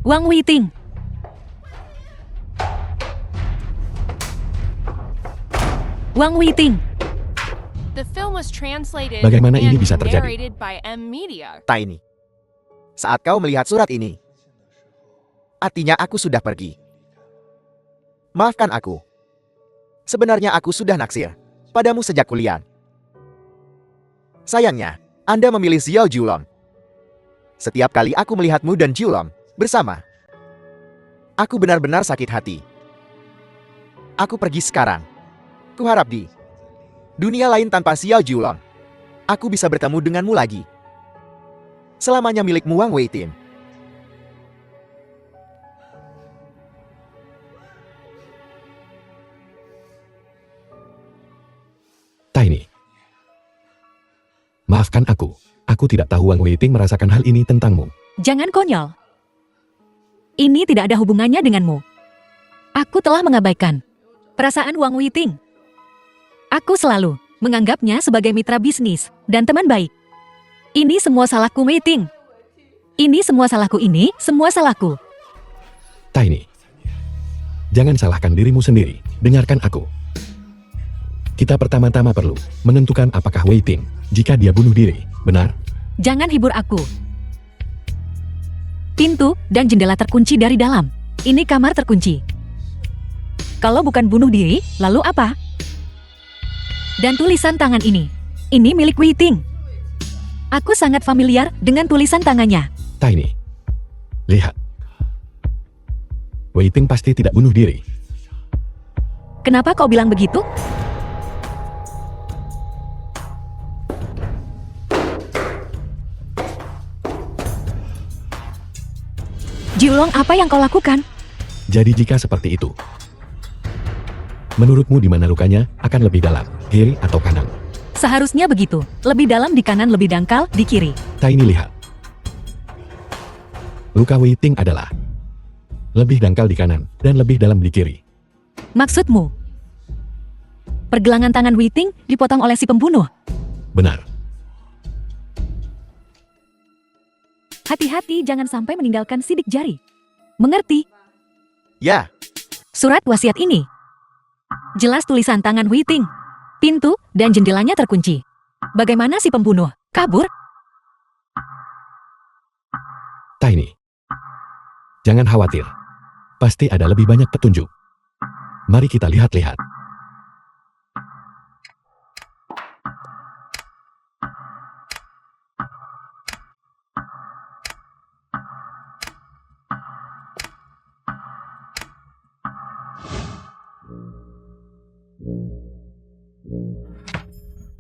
Wang Weiting. Wang Weiting. The film was translated Bagaimana ini and bisa terjadi? narrated by M Media. Tiny. Saat kau melihat surat ini, artinya aku sudah pergi. Maafkan aku. Sebenarnya aku sudah naksir padamu sejak kuliah. Sayangnya, Anda memilih Xiao Jiulong. Setiap kali aku melihatmu dan Jiulong bersama, aku benar-benar sakit hati. Aku pergi sekarang. Kuharap di dunia lain tanpa Xiao Jiulong, aku bisa bertemu denganmu lagi. Selamanya milikmu, Wang Weiting. Tiny. Maafkan aku. Aku tidak tahu Wang Weiting merasakan hal ini tentangmu. Jangan konyol. Ini tidak ada hubungannya denganmu. Aku telah mengabaikan perasaan Wang Weiting. Aku selalu menganggapnya sebagai mitra bisnis dan teman baik. Ini semua salahku, Weiting. Ini semua salahku, ini semua salahku. Tiny. Jangan salahkan dirimu sendiri. Dengarkan aku. Kita pertama-tama perlu menentukan apakah Weiting jika dia bunuh diri, benar? Jangan hibur aku. Pintu dan jendela terkunci dari dalam. Ini kamar terkunci. Kalau bukan bunuh diri, lalu apa? Dan tulisan tangan ini milik Weiting. Aku sangat familiar dengan tulisan tangannya. Tiny. Lihat. Wei Ting pasti tidak bunuh diri. Kenapa kau bilang begitu? Jiulong, apa yang kau lakukan? Jadi jika seperti itu, menurutmu di mana lukanya akan lebih dalam, kiri atau kanan? Seharusnya begitu. Lebih dalam di kanan, lebih dangkal di kiri. Tiny lihat. Luka Wei Ting adalah lebih dangkal di kanan dan lebih dalam di kiri. Maksudmu? Pergelangan tangan Wei Ting dipotong oleh si pembunuh. Benar. Hati-hati jangan sampai meninggalkan sidik jari. Mengerti? Ya, Surat wasiat ini. Jelas tulisan tangan Wei Ting. Pintu dan jendelanya terkunci. Bagaimana si pembunuh? Kabur? Tiny. Jangan khawatir. Pasti ada lebih banyak petunjuk. Mari kita lihat-lihat.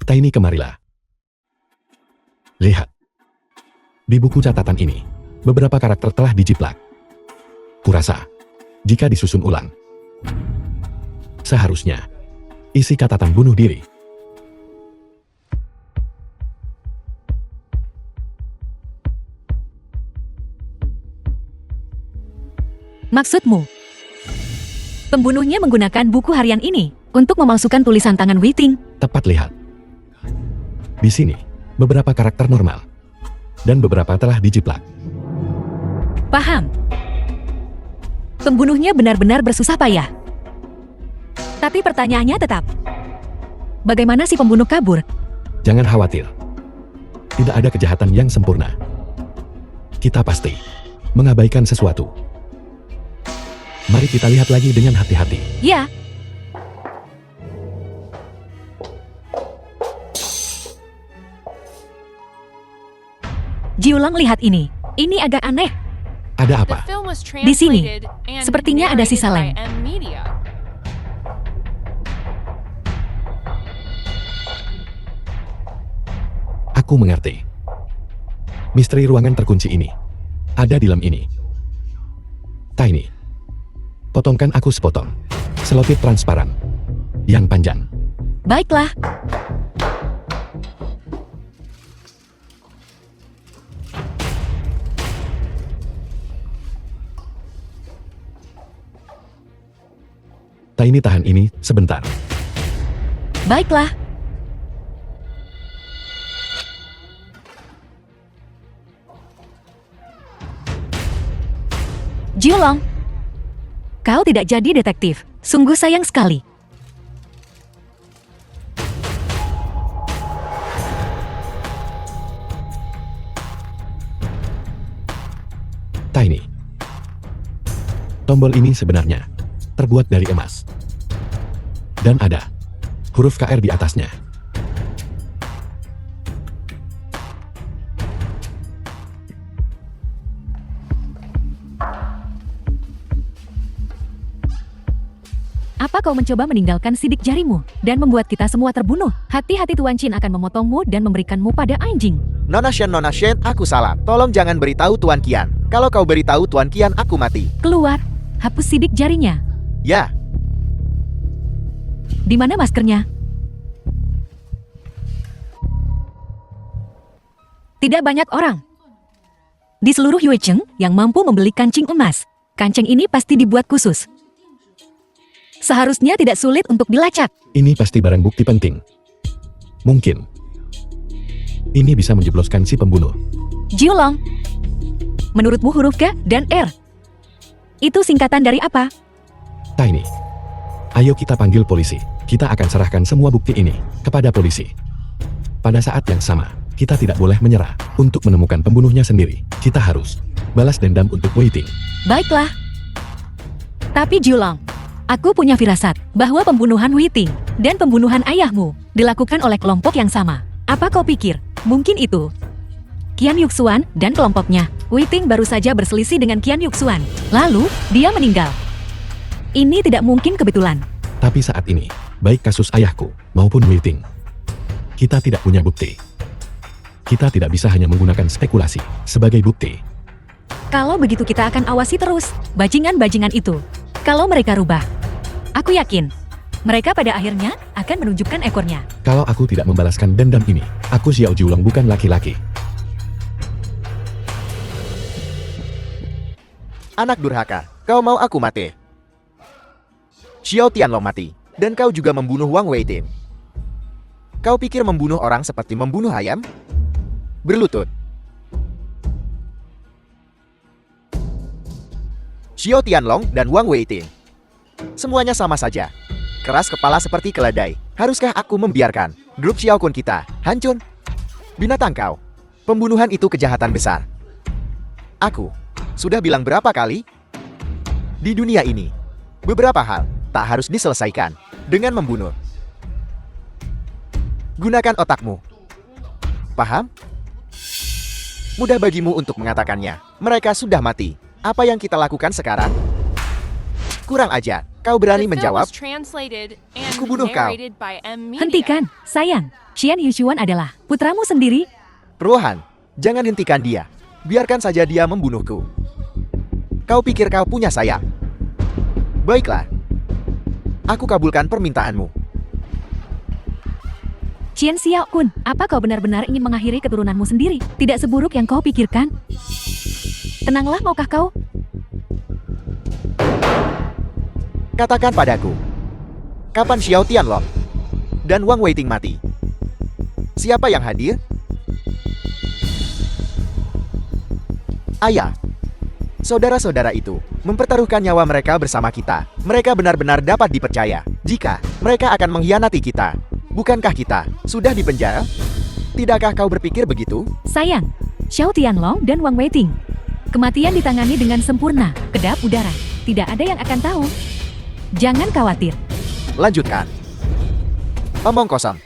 Tiny, kemarilah. Lihat. Di buku catatan ini, beberapa karakter telah dijiplak. Kurasa, jika disusun ulang, seharusnya isi catatan bunuh diri. Maksudmu? Pembunuhnya menggunakan buku harian ini untuk memalsukan tulisan tangan Wei Ting. Tepat lihat. Di sini, beberapa karakter normal, dan beberapa telah dijiplak. Paham. Pembunuhnya benar-benar bersusah payah. Tapi pertanyaannya tetap, bagaimana si pembunuh kabur? Jangan khawatir. Tidak ada kejahatan yang sempurna. Kita pasti mengabaikan sesuatu. Mari kita lihat lagi dengan hati-hati. Ya, Jiulang, lihat ini. Ini agak aneh. Ada The apa? film was Di sini, translated and sepertinya ada sisa narrated by lem. M-Media. Aku mengerti. Misteri ruangan terkunci ini ada di lem ini. Tiny, potongkan aku sepotong. Selotip transparan yang panjang. Baiklah. Tiny, tahan ini sebentar. Baiklah. Jiulong, kau tidak jadi detektif. Sungguh sayang sekali. Tiny. Tombol ini sebenarnya terbuat dari emas. Dan ada huruf KR di atasnya. Apa kau mencoba meninggalkan sidik jarimu dan membuat kita semua terbunuh? Hati-hati, Tuan Chin akan memotongmu dan memberikanmu pada anjing. Nona Shen, aku salah. Tolong jangan beritahu Tuan Qian. Kalau kau beritahu Tuan Qian, aku mati. Keluar, hapus sidik jarinya. Ya, Di mana maskernya? Tidak banyak orang di seluruh Yuecheng yang mampu membeli kancing emas. Kancing ini pasti dibuat khusus. Seharusnya tidak sulit untuk dilacak. Ini pasti barang bukti penting. Mungkin ini bisa menjebloskan si pembunuh. Jiulong, menurutmu huruf K dan R itu singkatan dari apa? Tiny, ayo kita panggil polisi. Kita akan serahkan semua bukti ini kepada polisi. Pada saat yang sama, kita tidak boleh menyerah. Untuk menemukan pembunuhnya sendiri, kita harus balas dendam untuk Wei Ting. Baiklah. Tapi Jiulong, aku punya firasat bahwa pembunuhan Wei Ting dan pembunuhan ayahmu dilakukan oleh kelompok yang sama. Apa kau pikir mungkin itu Qian Yuxuan dan kelompoknya? Wei Ting baru saja berselisih dengan Qian Yuxuan. Lalu, dia meninggal. Ini tidak mungkin kebetulan. Tapi saat ini, baik kasus ayahku maupun Wei Ting, kita tidak punya bukti. Kita tidak bisa hanya menggunakan spekulasi sebagai bukti. Kalau begitu kita akan awasi terus bajingan-bajingan itu. Kalau mereka rubah, aku yakin mereka pada akhirnya akan menunjukkan ekornya. Kalau aku tidak membalaskan dendam ini, aku Xiao Julong bukan laki-laki. Anak durhaka, kau mau aku mati? Xiao Tianlong mati, dan kau juga membunuh Wang Weiting. Kau pikir membunuh orang seperti membunuh ayam? Berlutut. Xiao Tianlong dan Wang Weiting. Semuanya sama saja. Keras kepala seperti keledai. Haruskah aku membiarkan grup Xiao Kun kita hancur? Binatang kau. Pembunuhan itu kejahatan besar. Aku sudah bilang berapa kali? Di dunia ini, beberapa hal tak harus diselesaikan dengan membunuh. Gunakan otakmu. Paham? Mudah bagimu untuk mengatakannya. Mereka sudah mati. Apa yang kita lakukan sekarang? Kurang ajar. Kau berani The film menjawab? was translated and Kubunuh kau. narrated by M Media. Hentikan, sayang. Xian Yushuan adalah putramu sendiri. Ruohan, jangan hentikan dia. Biarkan saja dia membunuhku. Kau pikir kau punya sayap? Baiklah. Aku kabulkan permintaanmu. Qian Xiaokun, apa kau benar-benar ingin mengakhiri keturunanmu sendiri? Tidak seburuk yang kau pikirkan. Tenanglah, maukah kau? Katakan padaku, kapan Xiao Tianlong dan Wang Weiting mati? Siapa yang hadir? Ayah, saudara-saudara itu mempertaruhkan nyawa mereka bersama kita. Mereka benar-benar dapat dipercaya jika mereka akan mengkhianati kita. Bukankah kita sudah dipenjara? Tidakkah kau berpikir begitu? Sayang, Xiao Tianlong dan Wang Weiting. Kematian ditangani dengan sempurna, kedap udara. Tidak ada yang akan tahu. Jangan khawatir. Lanjutkan. Omong kosong.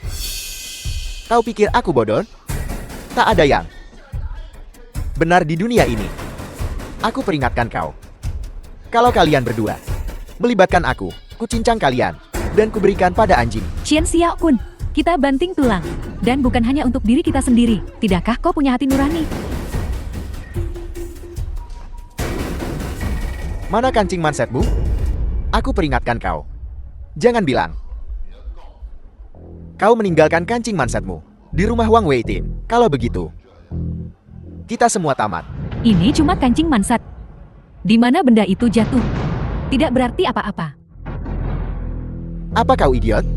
Kau pikir aku bodoh? Tak ada yang benar di dunia ini. Aku peringatkan kau. Kalau kalian berdua melibatkan aku, kucincang kalian dan kuberikan pada anjing. Qian Xiaokun, kita banting tulang. Dan bukan hanya untuk diri kita sendiri. Tidakkah kau punya hati nurani? Mana kancing mansetmu? Aku peringatkan kau. Jangan bilang kau meninggalkan kancing mansetmu di rumah Wang Weiting. Kalau begitu, kita semua tamat. Ini cuma kancing mansat. Di mana benda itu jatuh? Tidak berarti apa-apa. Apa kau idiot?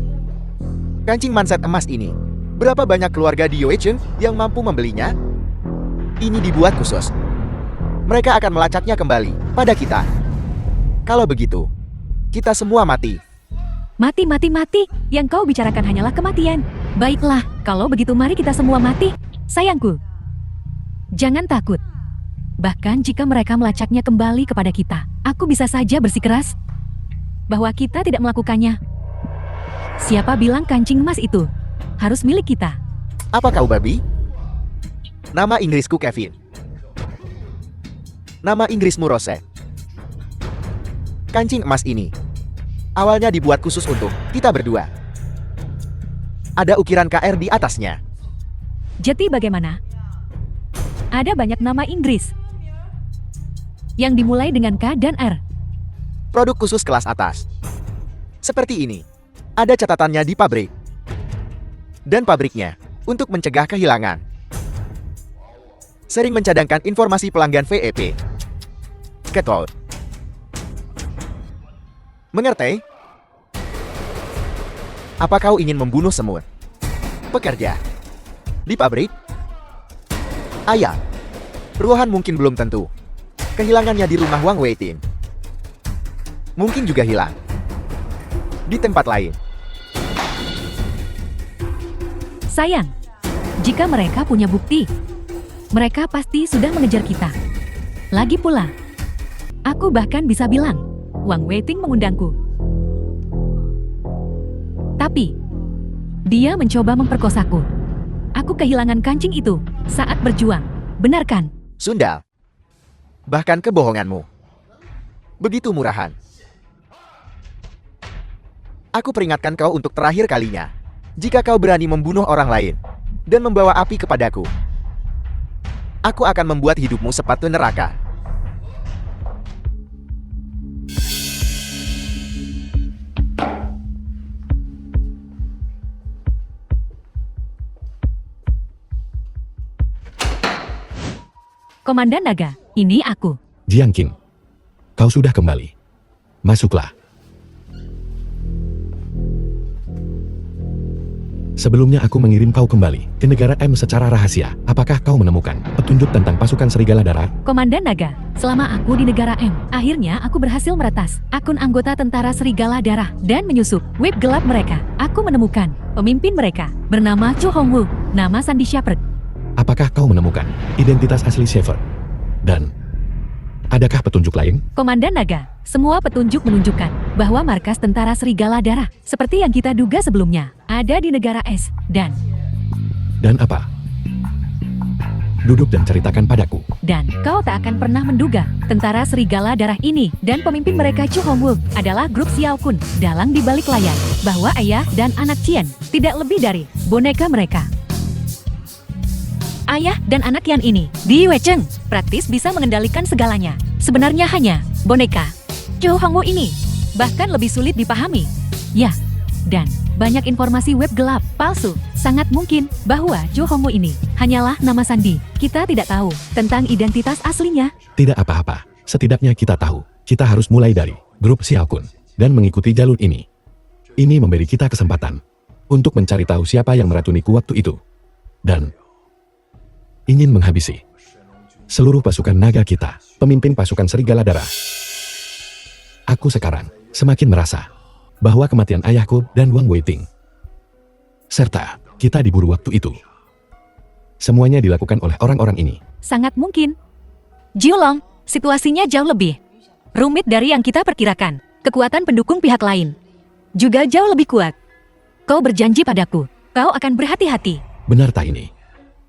Kancing manset emas ini, berapa banyak keluarga di Yoecheng yang mampu membelinya? Ini dibuat khusus. Mereka akan melacaknya kembali pada kita. Kalau begitu, kita semua mati. Mati. Yang kau bicarakan hanyalah kematian. Baiklah, kalau begitu mari kita semua mati. Sayangku, jangan takut. Bahkan jika mereka melacaknya kembali kepada kita, aku bisa saja bersikeras bahwa kita tidak melakukannya. Siapa bilang kancing emas itu harus milik kita? Apa kau babi? Nama Inggrisku Kevin. Nama Inggrismu Rose. Kancing emas ini awalnya dibuat khusus untuk kita berdua. Ada ukiran KR di atasnya. Jadi bagaimana? Ada banyak nama Inggris yang dimulai dengan K dan R. Produk khusus kelas atas. Seperti ini. Ada catatannya di pabrik. Dan pabriknya untuk mencegah kehilangan. Sering mencadangkan informasi pelanggan VEP. Ketol. Mengerti? Apa kau ingin membunuh semut? Pekerja di pabrik? Ayah, Ruohan mungkin belum tentu. Kehilangannya di rumah Wang Weiting. Mungkin juga hilang di tempat lain. Sayang, jika mereka punya bukti, mereka pasti sudah mengejar kita. Lagi pula, aku bahkan bisa bilang, Wang Weiting mengundangku. Tapi, dia mencoba memperkosaku. Aku kehilangan kancing itu saat berjuang. Benar kan? Sundal. Bahkan kebohonganmu begitu murahan. Aku peringatkan kau untuk terakhir kalinya. Jika kau berani membunuh orang lain dan membawa api kepadaku, aku akan membuat hidupmu sepatu neraka. Komandan Naga, ini aku. Jiang Qing, kau sudah kembali. Masuklah. Sebelumnya aku mengirim kau kembali ke negara M secara rahasia. Apakah kau menemukan petunjuk tentang pasukan serigala darah? Komandan Naga, selama aku di negara M, akhirnya aku berhasil meretas akun anggota tentara serigala darah dan menyusup web gelap mereka. Aku menemukan pemimpin mereka bernama Chu Hongwu, nama Sandy Shepard. Apakah kau menemukan identitas asli Shepard? Dan adakah petunjuk lain? Komandan Naga, semua petunjuk menunjukkan bahwa markas tentara serigala darah, seperti yang kita duga sebelumnya, ada di negara S, dan apa? Duduk dan ceritakan padaku. Dan kau tak akan pernah menduga tentara serigala darah ini dan pemimpin mereka Chu Hongwu adalah grup Xiao Kun dalang di balik layar, bahwa ayah dan anak Qian tidak lebih dari boneka mereka. Ayah dan anak Qian ini, Di Weicheng, praktis bisa mengendalikan segalanya. Sebenarnya hanya boneka. Chu Hongwu ini bahkan lebih sulit dipahami. Ya, dan banyak informasi web gelap, palsu. Sangat mungkin bahwa Chu Hongwu ini hanyalah nama sandi. Kita tidak tahu tentang identitas aslinya. Tidak apa-apa, setidaknya kita tahu. Kita harus mulai dari grup Xiao Kun dan mengikuti jalur ini. Ini memberi kita kesempatan untuk mencari tahu siapa yang meracuniku waktu itu. Dan ingin menghabisi seluruh pasukan naga kita, pemimpin pasukan serigala darah. Aku sekarang semakin merasa bahwa kematian ayahku dan Wang Weiting, serta kita diburu waktu itu, semuanya dilakukan oleh orang-orang ini. Sangat mungkin. Jiulong, situasinya jauh lebih rumit dari yang kita perkirakan. Kekuatan pendukung pihak lain juga jauh lebih kuat. Kau berjanji padaku, kau akan berhati-hati. Benar tak ini?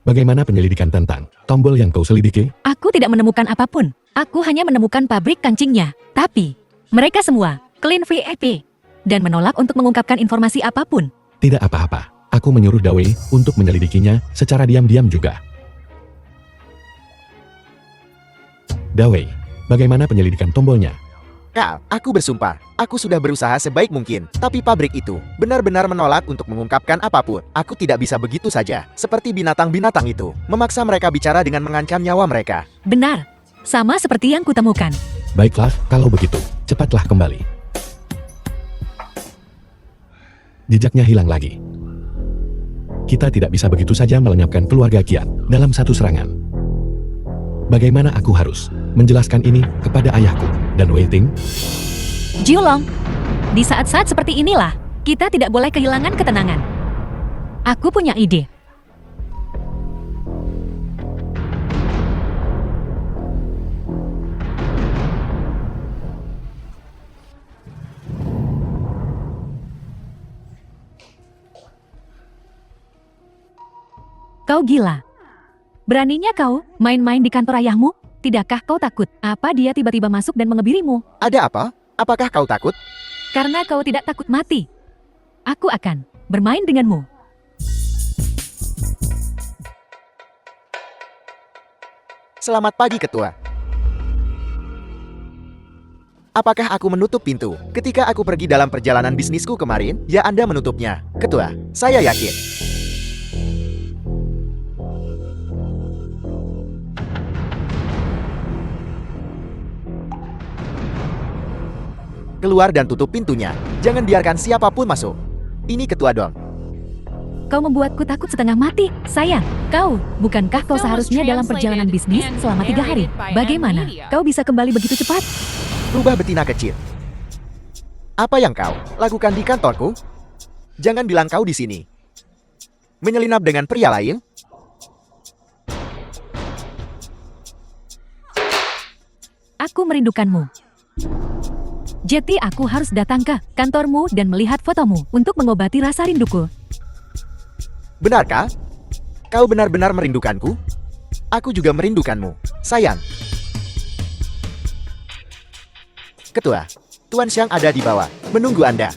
Bagaimana penyelidikan tentang tombol yang kau selidiki? Aku tidak menemukan apapun. Aku hanya menemukan pabrik kancingnya. Tapi, mereka semua clean VIP dan menolak untuk mengungkapkan informasi apapun. Tidak apa-apa. Aku menyuruh Dawei untuk menyelidikinya secara diam-diam juga. Dawei, bagaimana penyelidikan tombolnya? Kal, aku bersumpah, aku sudah berusaha sebaik mungkin, tapi pabrik itu benar-benar menolak untuk mengungkapkan apapun. Aku tidak bisa begitu saja, seperti binatang-binatang itu, memaksa mereka bicara dengan mengancam nyawa mereka. Benar, sama seperti yang kutemukan. Baiklah, kalau begitu, cepatlah kembali. Jejaknya hilang lagi. Kita tidak bisa begitu saja melenyapkan keluarga Qian dalam satu serangan. Bagaimana aku harus menjelaskan ini kepada ayahku dan Weiting? Jiulong, di saat-saat seperti inilah, kita tidak boleh kehilangan ketenangan. Aku punya ide. Kau gila. Beraninya kau main-main di kantor ayahmu? Tidakkah kau takut? Apa dia tiba-tiba masuk dan mengebirimu? Ada apa? Apakah kau takut? Karena kau tidak takut mati. Aku akan bermain denganmu. Selamat pagi, Ketua. Apakah aku menutup pintu ketika aku pergi dalam perjalanan bisnisku kemarin? Ya, Anda menutupnya, Ketua. Saya yakin. Keluar dan tutup pintunya. Jangan biarkan siapapun masuk. Ini Ketua Dong. Kau membuatku takut setengah mati. Sayang, kau, bukankah kau seharusnya dalam perjalanan bisnis selama 3 hari? Bagaimana kau bisa kembali begitu cepat? Rubah betina kecil. Apa yang kau lakukan di kantorku? Jangan bilang kau di sini menyelinap dengan pria lain. Aku merindukanmu. Jadi aku harus datang ke kantormu dan melihat fotomu untuk mengobati rasa rinduku. Benarkah? Kau benar-benar merindukanku? Aku juga merindukanmu, sayang. Ketua, Tuan Xiang ada di bawah, menunggu Anda.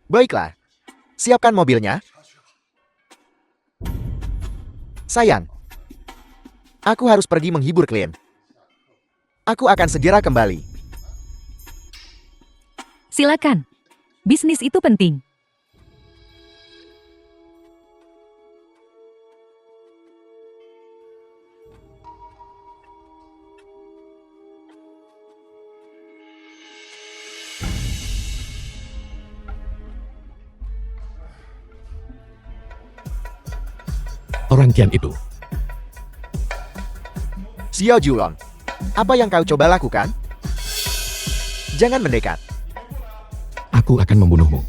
Baiklah. Siapkan mobilnya. Sayang. Aku harus pergi menghibur klien. Aku akan segera kembali. Silakan. Bisnis itu penting. Orang Tian itu. Xiao Julong, apa yang kau coba lakukan? Jangan mendekat. Aku akan membunuhmu.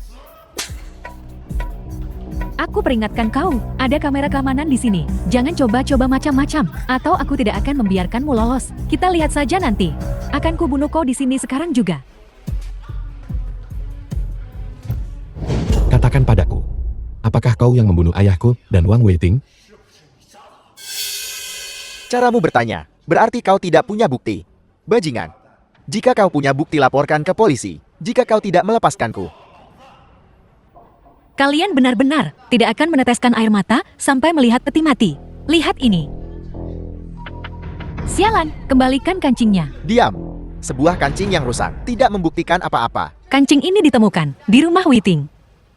Aku peringatkan kau, ada kamera keamanan di sini. Jangan coba-coba macam-macam, atau aku tidak akan membiarkanmu lolos. Kita lihat saja nanti. Akan kubunuh kau di sini sekarang juga. Katakan padaku. Apakah kau yang membunuh ayahku dan Wang Weiting? Caramu bertanya, berarti kau tidak punya bukti. Bajingan. Jika kau punya bukti laporkan ke polisi. Jika kau tidak melepaskanku. Kalian benar-benar tidak akan meneteskan air mata sampai melihat peti mati. Lihat ini. Sialan, kembalikan kancingnya. Diam. Sebuah kancing yang rusak tidak membuktikan apa-apa. Kancing ini ditemukan di rumah Weiting.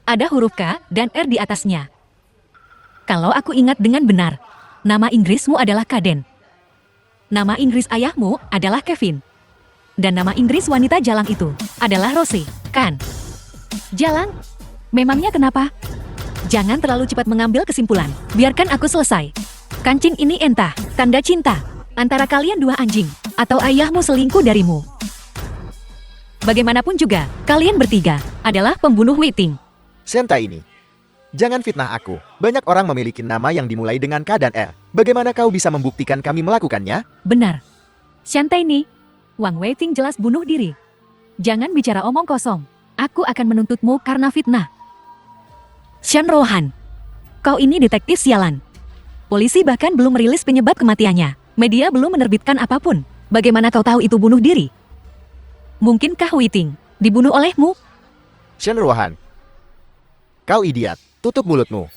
Ada huruf K dan R di atasnya. Kalau aku ingat dengan benar, nama Inggrismu adalah Kaden. Nama Inggris ayahmu adalah Kevin. Dan nama Inggris wanita Jalang itu adalah Rose, kan? Jalang? Memangnya kenapa? Jangan terlalu cepat mengambil kesimpulan. Biarkan aku selesai. Kancing ini entah tanda cinta antara kalian dua anjing atau ayahmu selingkuh darimu. Bagaimanapun juga, kalian bertiga adalah pembunuh Weiting. Senta ini. Jangan fitnah aku. Banyak orang memiliki nama yang dimulai dengan K dan R. Bagaimana kau bisa membuktikan kami melakukannya? Benar. Shantai nih. Wang Weiting jelas bunuh diri. Jangan bicara omong kosong. Aku akan menuntutmu karena fitnah. Shan Rohan. Kau ini detektif sialan. Polisi bahkan belum merilis penyebab kematiannya. Media belum menerbitkan apapun. Bagaimana kau tahu itu bunuh diri? Mungkinkah Weiting dibunuh olehmu? Shen Ruohan. Kau idiot. Tutup mulutmu.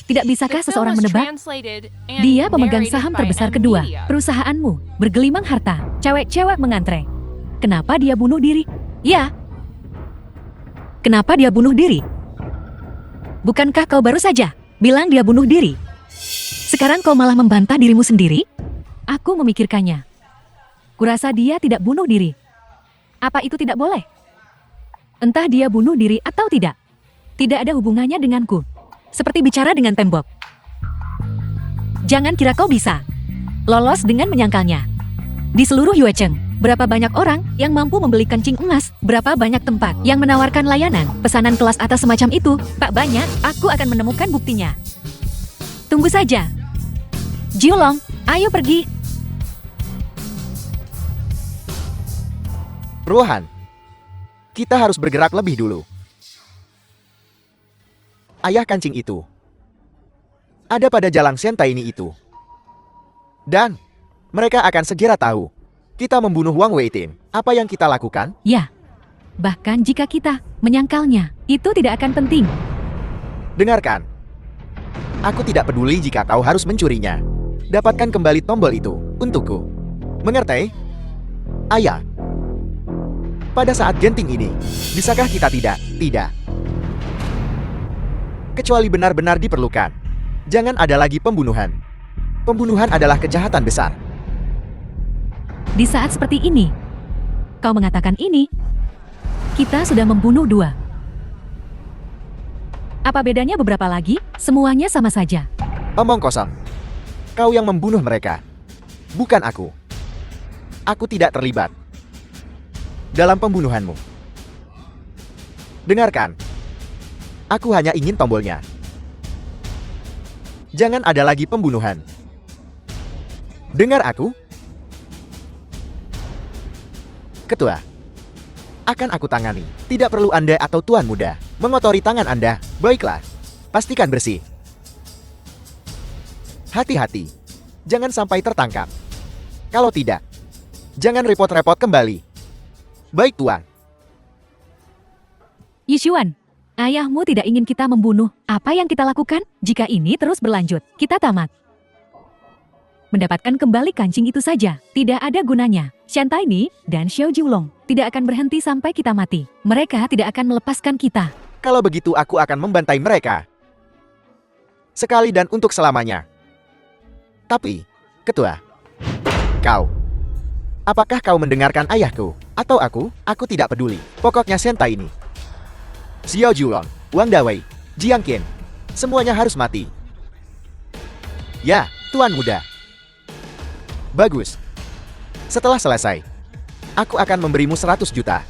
Tidak bisakah The film seseorang was menebak? translated and Dia pemegang narrated saham by terbesar M kedua. Media. Perusahaanmu bergelimang harta. Cewek-cewek mengantre. Kenapa dia bunuh diri? Ya. Kenapa dia bunuh diri? Bukankah kau baru saja bilang dia bunuh diri? Sekarang kau malah membantah dirimu sendiri? Aku memikirkannya. Kurasa dia tidak bunuh diri. Apa itu tidak boleh? Entah dia bunuh diri atau tidak. Tidak ada hubungannya denganku. Seperti bicara dengan tembok. Jangan kira kau bisa lolos dengan menyangkalnya. Di seluruh Yuecheng, berapa banyak orang yang mampu membeli kancing emas? Berapa banyak tempat yang menawarkan layanan pesanan kelas atas semacam itu? Tak banyak, aku akan menemukan buktinya. Tunggu saja. Jiulong, ayo pergi. Ruohan. Kita harus bergerak lebih dulu. Ayah kancing itu ada pada jalan Sentaini itu. Dan mereka akan segera tahu kita membunuh Wang Weiting. Apa yang kita lakukan? Ya, bahkan jika kita menyangkalnya, itu tidak akan penting. Dengarkan. Aku tidak peduli jika kau harus mencurinya. Dapatkan kembali tombol itu untukku. Mengerti? Ayah. Pada saat genting ini, bisakah kita tidak? Tidak. Kecuali benar-benar diperlukan. Jangan ada lagi pembunuhan. Pembunuhan adalah kejahatan besar. Di saat seperti ini, kau mengatakan ini, kita sudah membunuh dua. Apa bedanya beberapa lagi? Semuanya sama saja. Omong kosong. Kau yang membunuh mereka. Bukan aku. Aku tidak terlibat dalam pembunuhanmu. Dengarkan. Aku hanya ingin tombolnya. Jangan ada lagi pembunuhan. Dengar aku? Ketua. Akan aku tangani. Tidak perlu Anda atau Tuan Muda mengotori tangan Anda. Baiklah. Pastikan bersih. Hati-hati. Jangan sampai tertangkap. Kalau tidak, jangan repot-repot kembali. Baik, Tuan. Yishuan, Ayahmu tidak ingin kita membunuh. Apa yang kita lakukan? Jika ini terus berlanjut, kita tamat. Mendapatkan kembali kancing itu saja, tidak ada gunanya. Shan Taini dan Xiao Jiulong tidak akan berhenti sampai kita mati. Mereka tidak akan melepaskan kita. Kalau begitu aku akan membantai mereka. Sekali dan untuk selamanya. Tapi, ketua, apakah kau mendengarkan ayahku? Atau aku tidak peduli. Pokoknya Shan Taini, Xiao Jiulong, Wang Dawei, Jiang Qin, semuanya harus mati. Ya, Tuan Muda. Bagus. Setelah selesai, aku akan memberimu 100 juta.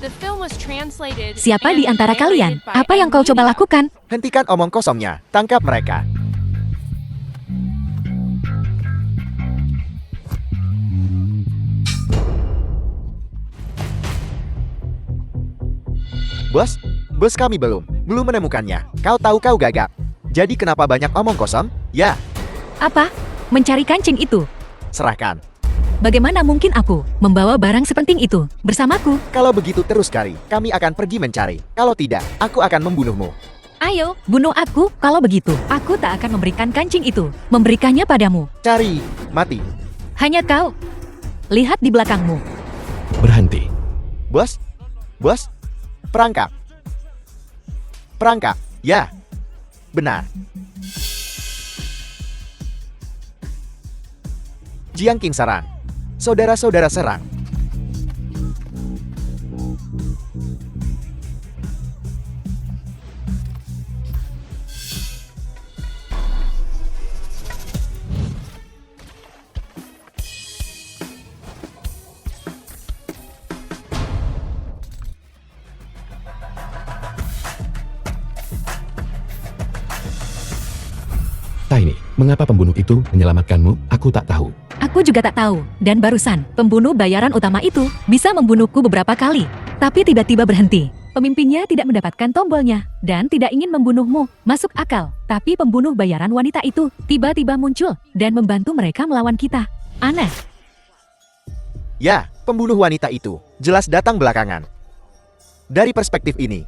The film was translated Siapa and di antara kalian? narrated by Apa yang kau coba Media. lakukan? Hentikan omong kosongnya, tangkap mereka. Bos kami belum menemukannya. Kau tahu kau gagap. Jadi kenapa banyak omong kosong? Ya, Apa? Mencari kancing itu. serahkan. Bagaimana mungkin aku membawa barang sepenting itu bersamaku? Kalau begitu terus kali, kami akan pergi mencari. Kalau tidak, aku akan membunuhmu. Ayo, bunuh aku. Kalau begitu, aku tak akan memberikan kancing itu. Memberikannya padamu. Cari, mati. Hanya kau. Lihat di belakangmu. Berhenti. Bos, perangkap. Perangkap, ya. Benar. Jiang Qing serang. Saudara-saudara serang. Taini, mengapa pembunuh itu menyelamatkanmu? Aku tak tahu. Aku juga tak tahu. Dan barusan, pembunuh bayaran utama itu bisa membunuhku beberapa kali. Tapi tiba-tiba berhenti. Pemimpinnya tidak mendapatkan tombolnya dan tidak ingin membunuhmu. Masuk akal. Tapi pembunuh bayaran wanita itu tiba-tiba muncul dan membantu mereka melawan kita. Aneh. Ya, pembunuh wanita itu jelas datang belakangan. Dari perspektif ini,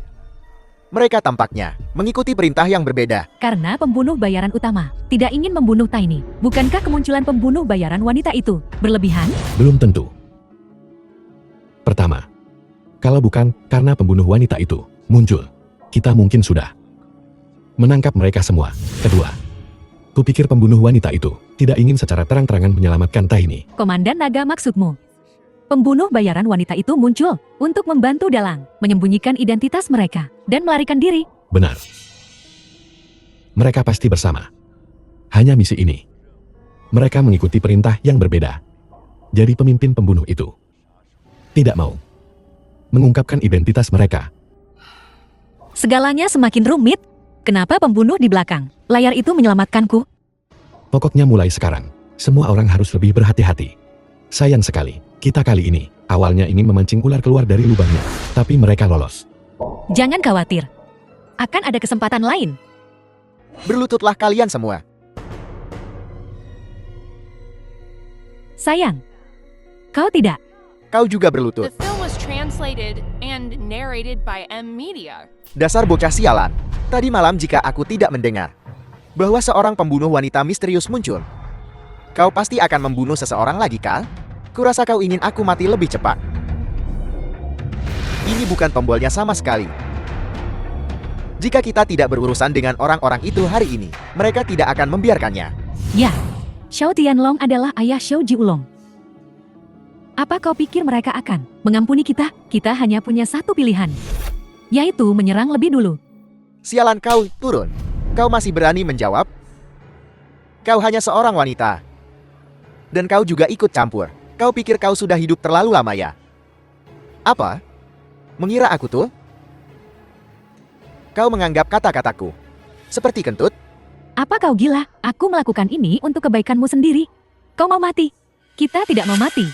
mereka tampaknya mengikuti perintah yang berbeda. Karena pembunuh bayaran utama tidak ingin membunuh Taini. Bukankah kemunculan pembunuh bayaran wanita itu berlebihan? Belum tentu. Pertama, kalau bukan karena pembunuh wanita itu muncul, kita mungkin sudah menangkap mereka semua. Kedua, kupikir pembunuh wanita itu tidak ingin secara terang-terangan menyelamatkan Taini. Komandan Naga maksudmu? Pembunuh bayaran wanita itu muncul untuk membantu Dalang menyembunyikan identitas mereka dan melarikan diri. Benar. Mereka pasti bersama. Hanya misi ini. Mereka mengikuti perintah yang berbeda. Jadi pemimpin pembunuh itu tidak mau mengungkapkan identitas mereka. Segalanya semakin rumit. Kenapa pembunuh di belakang layar itu menyelamatkanku? Pokoknya mulai sekarang, semua orang harus lebih berhati-hati. Sayang sekali, kita kali ini awalnya ingin memancing ular keluar dari lubangnya, tapi mereka lolos. Jangan khawatir. Akan ada kesempatan lain. Berlututlah kalian semua. Sayang. Kau tidak. Kau juga The berlutut. film was translated and narrated by Media. Dasar bocah sialan. Tadi malam jika aku tidak mendengar bahwa seorang pembunuh wanita misterius muncul, kau pasti akan membunuh seseorang lagi, kan? Kurasa kau ingin aku mati lebih cepat. Ini bukan tombolnya sama sekali. Jika kita tidak berurusan dengan orang-orang itu hari ini, mereka tidak akan membiarkannya. Ya. Xiao Tianlong adalah ayah Xiao Jiulong. Apa kau pikir mereka akan mengampuni kita? Kita hanya punya satu pilihan, yaitu menyerang lebih dulu. Sialan kau, turun. Kau masih berani menjawab? Kau hanya seorang wanita. Dan kau juga ikut campur. Kau pikir kau sudah hidup terlalu lama ya? Apa? Mengira aku tuh? Kau menganggap kata-kataku seperti kentut? Apa kau gila? Aku melakukan ini untuk kebaikanmu sendiri. Kau mau mati? Kita tidak mau mati.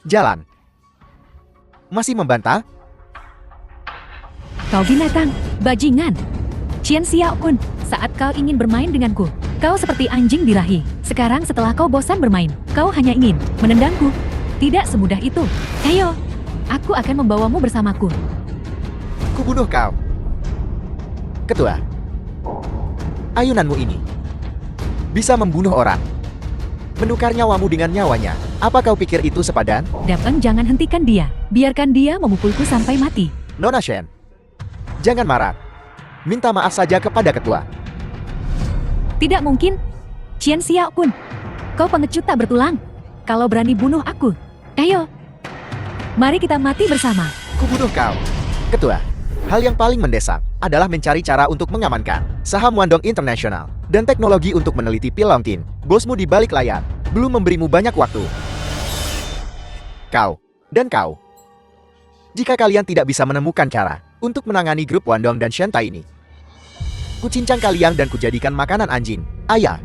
Jalan. Masih membantah? Kau binatang, bajingan. Qian Xiaokun, saat kau ingin bermain denganku, kau seperti anjing birahi. Sekarang setelah kau bosan bermain, kau hanya ingin menendangku. Tidak semudah itu. Ayo, aku akan membawamu bersamaku. Kubunuh kau. Ketua, ayunanmu ini bisa membunuh orang. Menukar nyawamu dengan nyawanya. Apa kau pikir itu sepadan? Dapeng, jangan hentikan dia. Biarkan dia memukulku sampai mati. Nona Shen, jangan marah. Minta maaf saja kepada ketua. Tidak mungkin. Qian Xiaokun, kau pengecut tak bertulang. Kalau berani bunuh aku, ayo. Mari kita mati bersama. Kubunuh kau. Ketua, hal yang paling mendesak adalah mencari cara untuk mengamankan saham Wandong International dan teknologi untuk meneliti pil Longtin. Bosmu di balik layar belum memberimu banyak waktu. Kau dan kau. Jika kalian tidak bisa menemukan cara untuk menangani grup Wandong dan Shentai ini, kucincang kalian dan kujadikan makanan anjing. Ayah,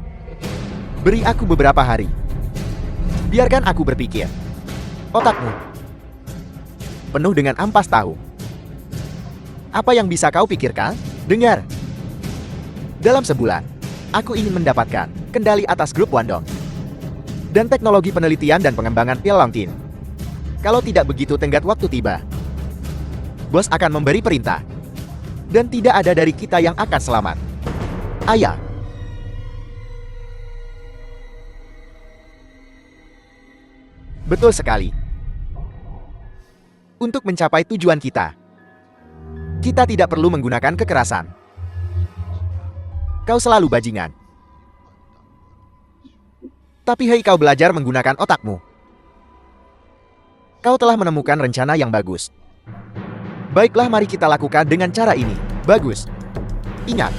beri aku beberapa hari. Biarkan aku berpikir. Otakmu penuh dengan ampas tahu. Apa yang bisa kau pikirkan? Dengar. Dalam sebulan, aku ingin mendapatkan kendali atas grup Wandong dan teknologi penelitian dan pengembangan pil Longtin. Kalau tidak begitu tenggat waktu tiba, bos akan memberi perintah. Dan tidak ada dari kita yang akan selamat. Ayah. Betul sekali. Untuk mencapai tujuan kita tidak perlu menggunakan kekerasan. Kau selalu bajingan. Tapi hei, kau belajar menggunakan otakmu. Kau telah menemukan rencana yang bagus. Baiklah, mari kita lakukan dengan cara ini. Bagus. Ingat,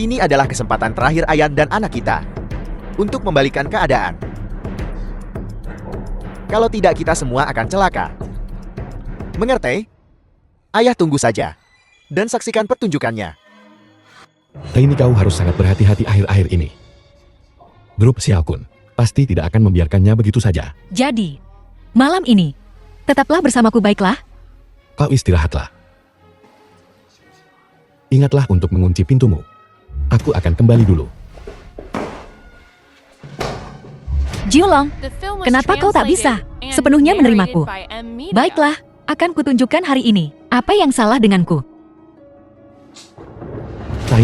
ini adalah kesempatan terakhir ayah dan anak kita untuk membalikan keadaan. Kalau tidak, kita semua akan celaka. Mengerti? Ayah tunggu saja dan saksikan pertunjukannya. Ini kau harus sangat berhati-hati akhir-akhir ini. Grup Xiaokun pasti tidak akan membiarkannya begitu saja. Jadi, malam ini, tetaplah bersamaku, baiklah? Kau istirahatlah. Ingatlah untuk mengunci pintumu. Aku akan kembali dulu. Jiulong, The film was kenapa kau tak bisa translated and sepenuhnya menerimaku? narrated by M Media. Baiklah, akan kutunjukkan hari ini. Apa yang salah denganku?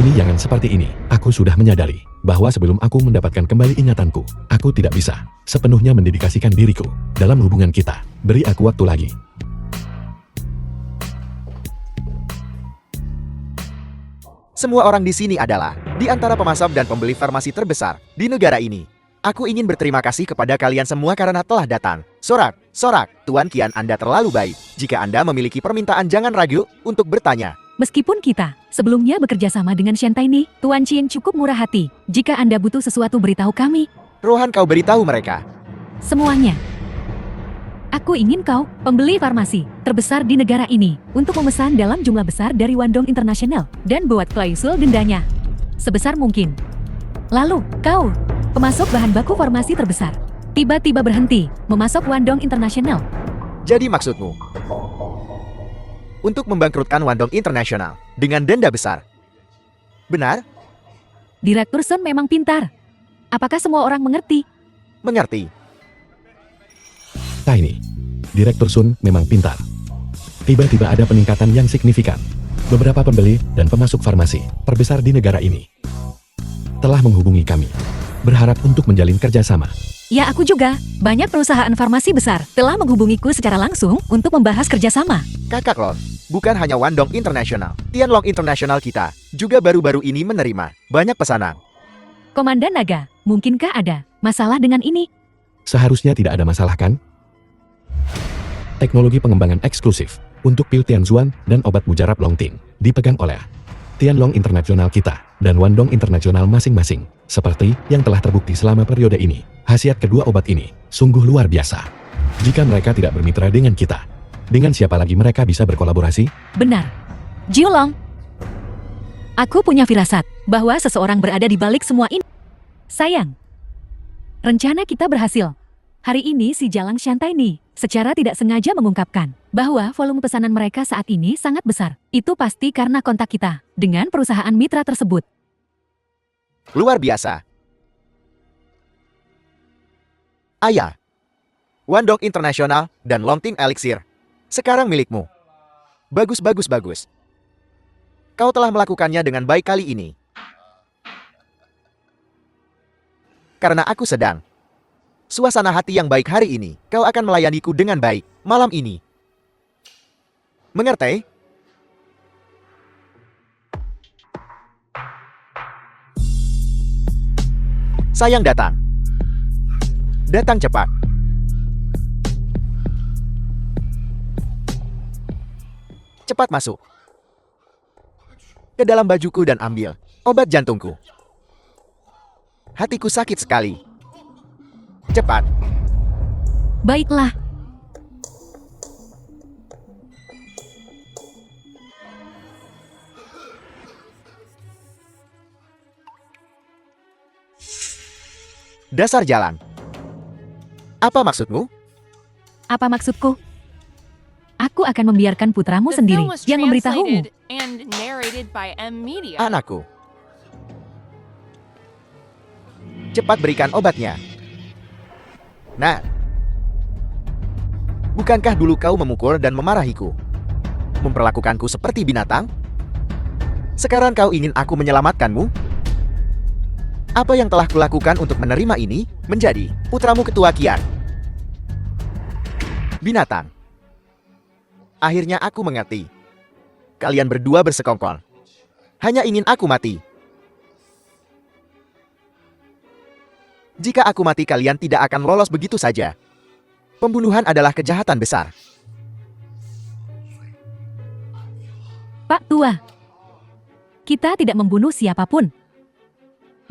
Ini jangan seperti ini. Aku sudah menyadari bahwa sebelum aku mendapatkan kembali ingatanku, aku tidak bisa sepenuhnya mendedikasikan diriku dalam hubungan kita. Beri aku waktu lagi. Semua orang di sini adalah di antara pemasok dan pembeli farmasi terbesar di negara ini. Aku ingin berterima kasih kepada kalian semua karena telah datang. Sorak, Tuan Qian, Anda terlalu baik. Jika Anda memiliki permintaan, jangan ragu untuk bertanya. Meskipun kita sebelumnya bekerja sama dengan Shentai nih, Tuan Qin cukup murah hati. Jika Anda butuh sesuatu, beritahu kami. Rohan, kau beritahu mereka. Semuanya. Aku ingin kau, pembeli farmasi terbesar di negara ini, untuk memesan dalam jumlah besar dari Wandong International dan buat klausul dendanya sebesar mungkin. Lalu, kau, pemasok bahan baku farmasi terbesar, tiba-tiba berhenti memasok Wandong International. Jadi maksudmu untuk membangkrutkan Wandong International dengan denda besar? Benar? Direktur Sun memang pintar. Apakah semua orang mengerti? Mengerti. Ini, Direktur Sun memang pintar. Tiba-tiba ada peningkatan yang signifikan. Beberapa pembeli dan pemasok farmasi terbesar di negara ini telah menghubungi kami, berharap untuk menjalin kerjasama. Ya, aku juga. Banyak perusahaan farmasi besar telah menghubungiku secara langsung untuk membahas kerjasama. Kakak Lon, bukan hanya Wandong International, Tianlong International kita juga baru-baru ini menerima banyak pesanan. Komandan Naga, mungkinkah ada masalah dengan ini? Seharusnya tidak ada masalah, kan? Teknologi pengembangan eksklusif untuk pil Tianzuan dan obat mujarab Longting dipegang oleh Tianlong International kita dan Wandong International masing-masing. Seperti yang telah terbukti selama periode ini, khasiat kedua obat ini sungguh luar biasa. Jika mereka tidak bermitra dengan kita, dengan siapa lagi mereka bisa berkolaborasi? Benar. Jiulong, aku punya firasat bahwa seseorang berada di balik semua ini. Sayang, rencana kita berhasil. Hari ini si Jalang Shantai nih secara tidak sengaja mengungkapkan bahwa volume pesanan mereka saat ini sangat besar. Itu pasti karena kontak kita dengan perusahaan mitra tersebut. Luar biasa. Ayah, Wandong International dan Longting Elixir sekarang milikmu. Bagus, bagus, bagus. Kau telah melakukannya dengan baik kali ini. Karena aku sedang suasana hati yang baik hari ini, kau akan melayaniku dengan baik malam ini. Mengerti? Sayang datang. Datang cepat. Cepat masuk ke dalam bajuku dan ambil obat jantungku. Hatiku sakit sekali. Cepat. Baiklah. Dasar jalan. Apa maksudmu? Apa maksudku? Aku akan membiarkan putramu The sendiri film was yang memberitahumu. translated and narrated by M Media. Anakku. Cepat berikan obatnya. Nah. Bukankah dulu kau memukul dan memarahiku? Memperlakukanku seperti binatang? Sekarang kau ingin aku menyelamatkanmu? Apa yang telah kulakukan untuk menerima ini menjadi putramu ketua kian? Binatang. Akhirnya aku mengerti. Kalian berdua bersekongkol. Hanya ingin aku mati. Jika aku mati, kalian tidak akan lolos begitu saja. Pembunuhan adalah kejahatan besar. Pak Tua, kita tidak membunuh siapapun.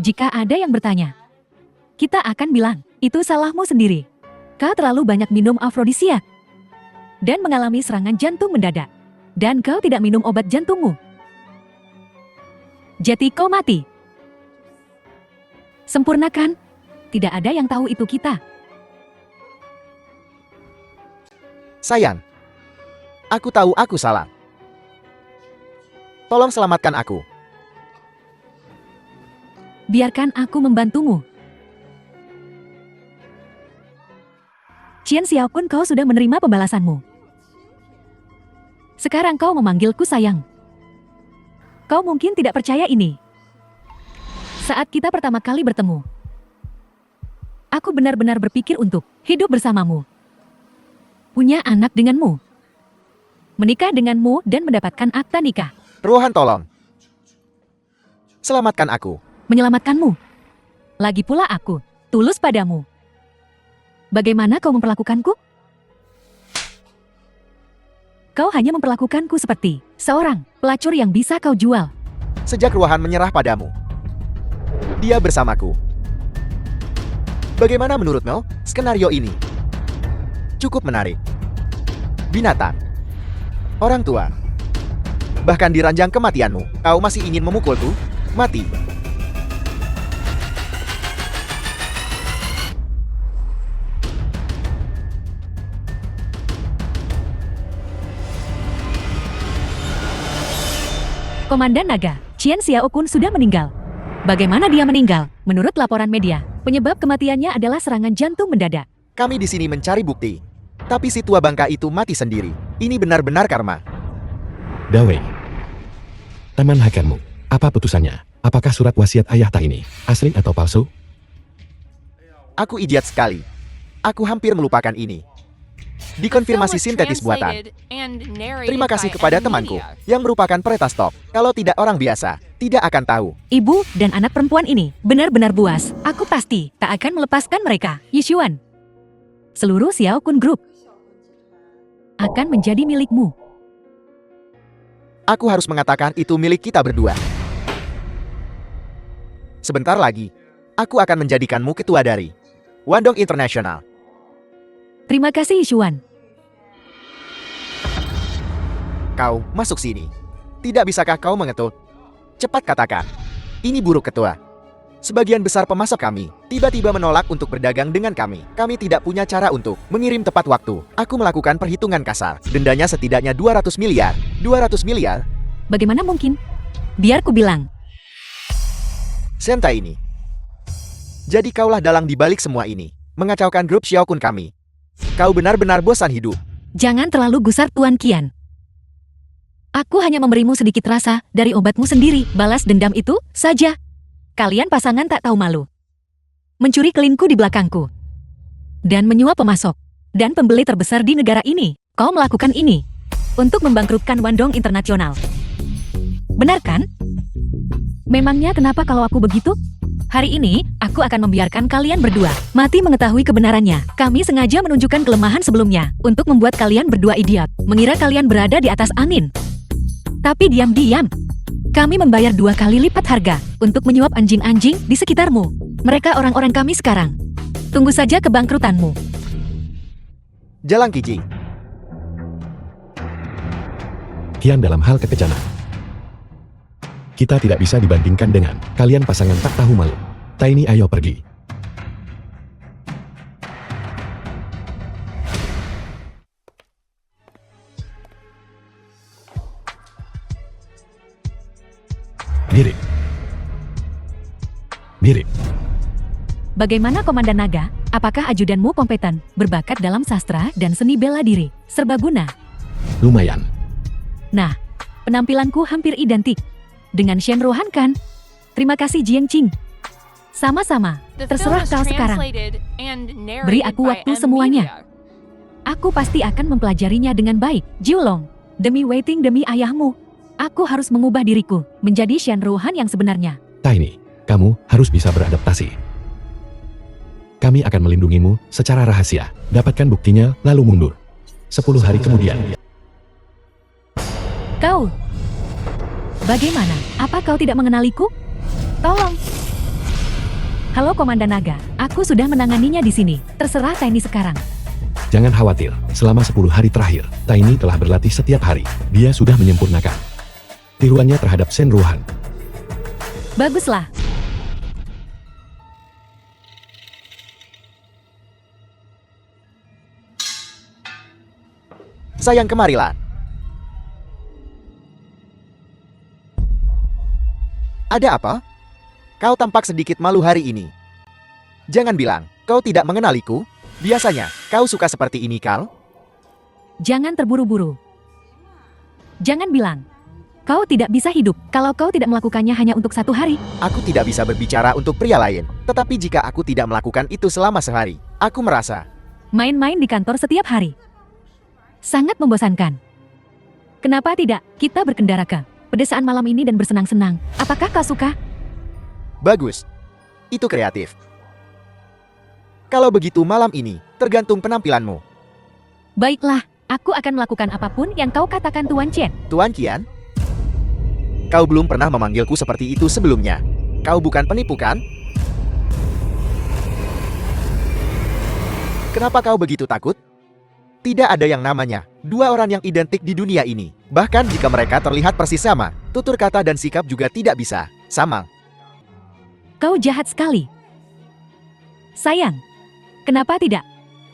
Jika ada yang bertanya, kita akan bilang, itu salahmu sendiri. Kau terlalu banyak minum afrodisiak dan mengalami serangan jantung mendadak. Dan kau tidak minum obat jantungmu. Jadi kau mati. Sempurnakan? Tidak ada yang tahu itu kita. Sayang, aku tahu aku salah. Tolong selamatkan aku. Biarkan aku membantumu. Qian Xiaokun, kau sudah menerima pembalasanmu. Sekarang kau memanggilku sayang. Kau mungkin tidak percaya ini. Saat kita pertama kali bertemu, aku benar-benar berpikir untuk hidup bersamamu. Punya anak denganmu. Menikah denganmu dan mendapatkan akta nikah. Rohan, tolong. Selamatkan aku. Menyelamatkanmu. Lagi pula aku tulus padamu. Bagaimana kau memperlakukanku? Kau hanya memperlakukanku seperti seorang pelacur yang bisa kau jual. Sejak Rohan menyerah padamu, dia bersamaku. Bagaimana menurutmu skenario ini? Cukup menarik. Binatang. Orang tua. Bahkan di ranjang kematianmu, kau masih ingin memukulku? Mati. Komandan Naga, Qian Xiaokun sudah meninggal. Bagaimana dia meninggal? Menurut laporan media, penyebab kematiannya adalah serangan jantung mendadak. Kami di sini mencari bukti. Tapi si tua bangka itu mati sendiri. Ini benar-benar karma. Dawei. Taman Hakanmu. Apa putusannya? Apakah surat wasiat ayah tak ini asli atau palsu? Aku idiot sekali. Aku hampir melupakan ini. Dikonfirmasi sintetis buatan. Terima kasih kepada temanku yang merupakan pretastop. Kalau tidak orang biasa, tidak akan tahu. Ibu dan anak perempuan ini benar-benar buas. Aku pasti tak akan melepaskan mereka. Yishuan. Seluruh Xiaokun Group akan menjadi milikmu. Aku harus mengatakan itu milik kita berdua. Sebentar lagi, aku akan menjadikanmu ketua dari Wandong International. Terima kasih Yishuan. Kau masuk sini. Tidak bisakah kau mengetuk? Cepat katakan. Ini buruk ketua. Sebagian besar pemasok kami tiba-tiba menolak untuk berdagang dengan kami. Kami tidak punya cara untuk mengirim tepat waktu. Aku melakukan perhitungan kasar. Dendanya setidaknya 200 miliar. 200 miliar? Bagaimana mungkin? Biar ku bilang. Sentai ini. Jadi kaulah dalang di balik semua ini. Mengacaukan grup Xiaokun kami. Kau benar-benar bosan hidup. Jangan terlalu gusar Tuan Qian. Aku hanya memberimu sedikit rasa dari obatmu sendiri. Balas dendam itu saja. Kalian pasangan tak tahu malu. Mencuri kelinku di belakangku. Dan menyuap pemasok. Dan pembeli terbesar di negara ini. Kau melakukan ini untuk membangkrutkan Wandong Internasional. Benar kan? Memangnya kenapa kalau aku begitu? Hari ini, aku akan membiarkan kalian berdua mati mengetahui kebenarannya. Kami sengaja menunjukkan kelemahan sebelumnya untuk membuat kalian berdua idiot. Mengira kalian berada di atas angin. Tapi diam-diam, kami membayar 2 kali lipat harga untuk menyuap anjing-anjing di sekitarmu. Mereka orang-orang kami sekarang. Tunggu saja kebangkrutanmu. Jalang Kijing. Kian dalam hal kekejaman. Kita tidak bisa dibandingkan dengan kalian pasangan tak tahu malu. Tiny, ayo pergi. Mirip. Mirip. Bagaimana Komandan Naga? Apakah ajudanmu kompeten, berbakat dalam sastra dan seni bela diri, serbaguna? Lumayan. Nah, penampilanku hampir identik dengan Shen Rohan kan? Terima kasih Jiang Qing. Sama-sama, The film terserah was kau sekarang. translated and narrated Beri aku by waktu M semuanya. Media. Aku pasti akan mempelajarinya dengan baik. Jiulong, demi waiting demi ayahmu, aku harus mengubah diriku menjadi Shen Rohan yang sebenarnya. Tiny, kamu harus bisa beradaptasi. Kami akan melindungimu secara rahasia. Dapatkan buktinya, lalu mundur. 10 hari kemudian. Kau, bagaimana? Apa kau tidak mengenaliku? Tolong. Halo Komandan Naga, aku sudah menanganinya di sini. Terserah Tiny sekarang. Jangan khawatir, selama 10 hari terakhir, Tiny telah berlatih setiap hari. Dia sudah menyempurnakan tiruannya terhadap Shen Rohan. Baguslah. Sayang, kemarilah. Ada apa? Kau tampak sedikit malu hari ini. Jangan bilang, kau tidak mengenaliku. Biasanya, kau suka seperti ini, Kal? Jangan terburu-buru. Jangan bilang, kau tidak bisa hidup kalau kau tidak melakukannya hanya untuk 1 hari. Aku tidak bisa berbicara untuk pria lain. Tetapi jika aku tidak melakukan itu selama sehari, aku merasa Main-main di kantor setiap hari. Sangat membosankan. Kenapa tidak kita berkendara ke pedesaan malam ini dan bersenang-senang? Apakah kau suka? bagus. Itu kreatif. Kalau begitu malam ini, tergantung penampilanmu. Baiklah, aku akan melakukan apapun yang kau katakan Tuan Chen. Tuan Qian? Kau belum pernah memanggilku seperti itu sebelumnya. Kau bukan penipu, kan? Kenapa kau begitu takut? Tidak ada yang namanya 2 orang yang identik di dunia ini. Bahkan jika mereka terlihat persis sama, tutur kata dan sikap juga tidak bisa sama. Kau jahat sekali. Sayang, kenapa tidak?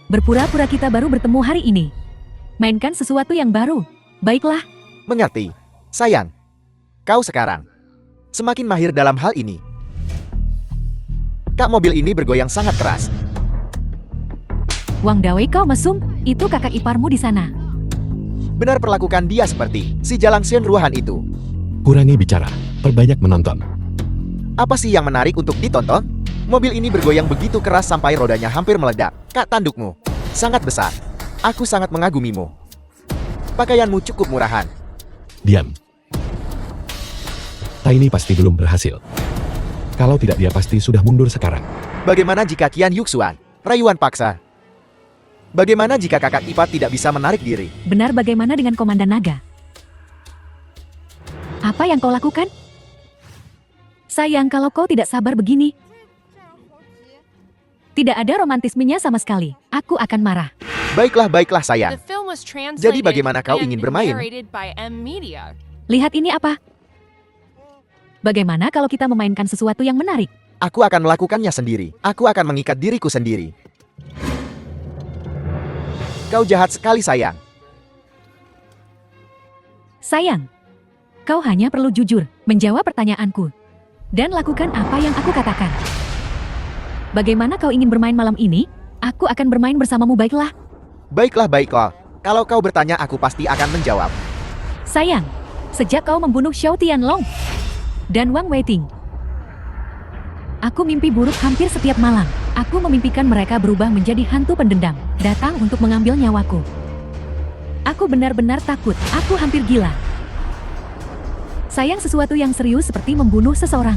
Berpura-pura kita baru bertemu hari ini. Mainkan sesuatu yang baru. Baiklah, Mengerti? Sayang, kau sekarang semakin mahir dalam hal ini. Kak, mobil ini bergoyang sangat keras. Wang Dawei kau mesum, itu kakak iparmu di sana. Benar perlakukan dia seperti si Jalang Shen Ruhan itu. Kurangi bicara, perbanyak menonton. Apa sih yang menarik untuk ditonton? Mobil ini bergoyang begitu keras sampai rodanya hampir meledak. Kak, tandukmu sangat besar. Aku sangat mengagumimu. Pakaianmu cukup murahan. Diam. Tiny pasti belum berhasil. Kalau tidak dia pasti sudah mundur sekarang. Bagaimana jika Qian Yuxuan, rayuan paksa? Bagaimana jika kakak ipar tidak bisa menarik diri? Benar, bagaimana dengan Komandan Naga? Apa yang kau lakukan? Sayang, kalau kau tidak sabar begini. Tidak ada romantismenya sama sekali. Aku akan marah. Baiklah sayang. The film was Jadi translated bagaimana kau and ingin bermain? narrated by M Media. Lihat ini apa? Bagaimana kalau kita memainkan sesuatu yang menarik? Aku akan melakukannya sendiri. Aku akan mengikat diriku sendiri. Kau jahat sekali, sayang. Sayang, kau hanya perlu jujur menjawab pertanyaanku. Dan lakukan apa yang aku katakan. Bagaimana kau ingin bermain malam ini? Aku akan bermain bersamamu, baiklah. Baiklah. Kalau kau bertanya, aku pasti akan menjawab. Sayang, Sejak kau membunuh Xiao Tianlong dan Wang Weiting, aku mimpi buruk hampir setiap malam. Aku memimpikan mereka berubah menjadi hantu pendendam, datang untuk mengambil nyawaku. Aku benar-benar takut, aku hampir gila. Sayang sesuatu yang serius seperti membunuh seseorang.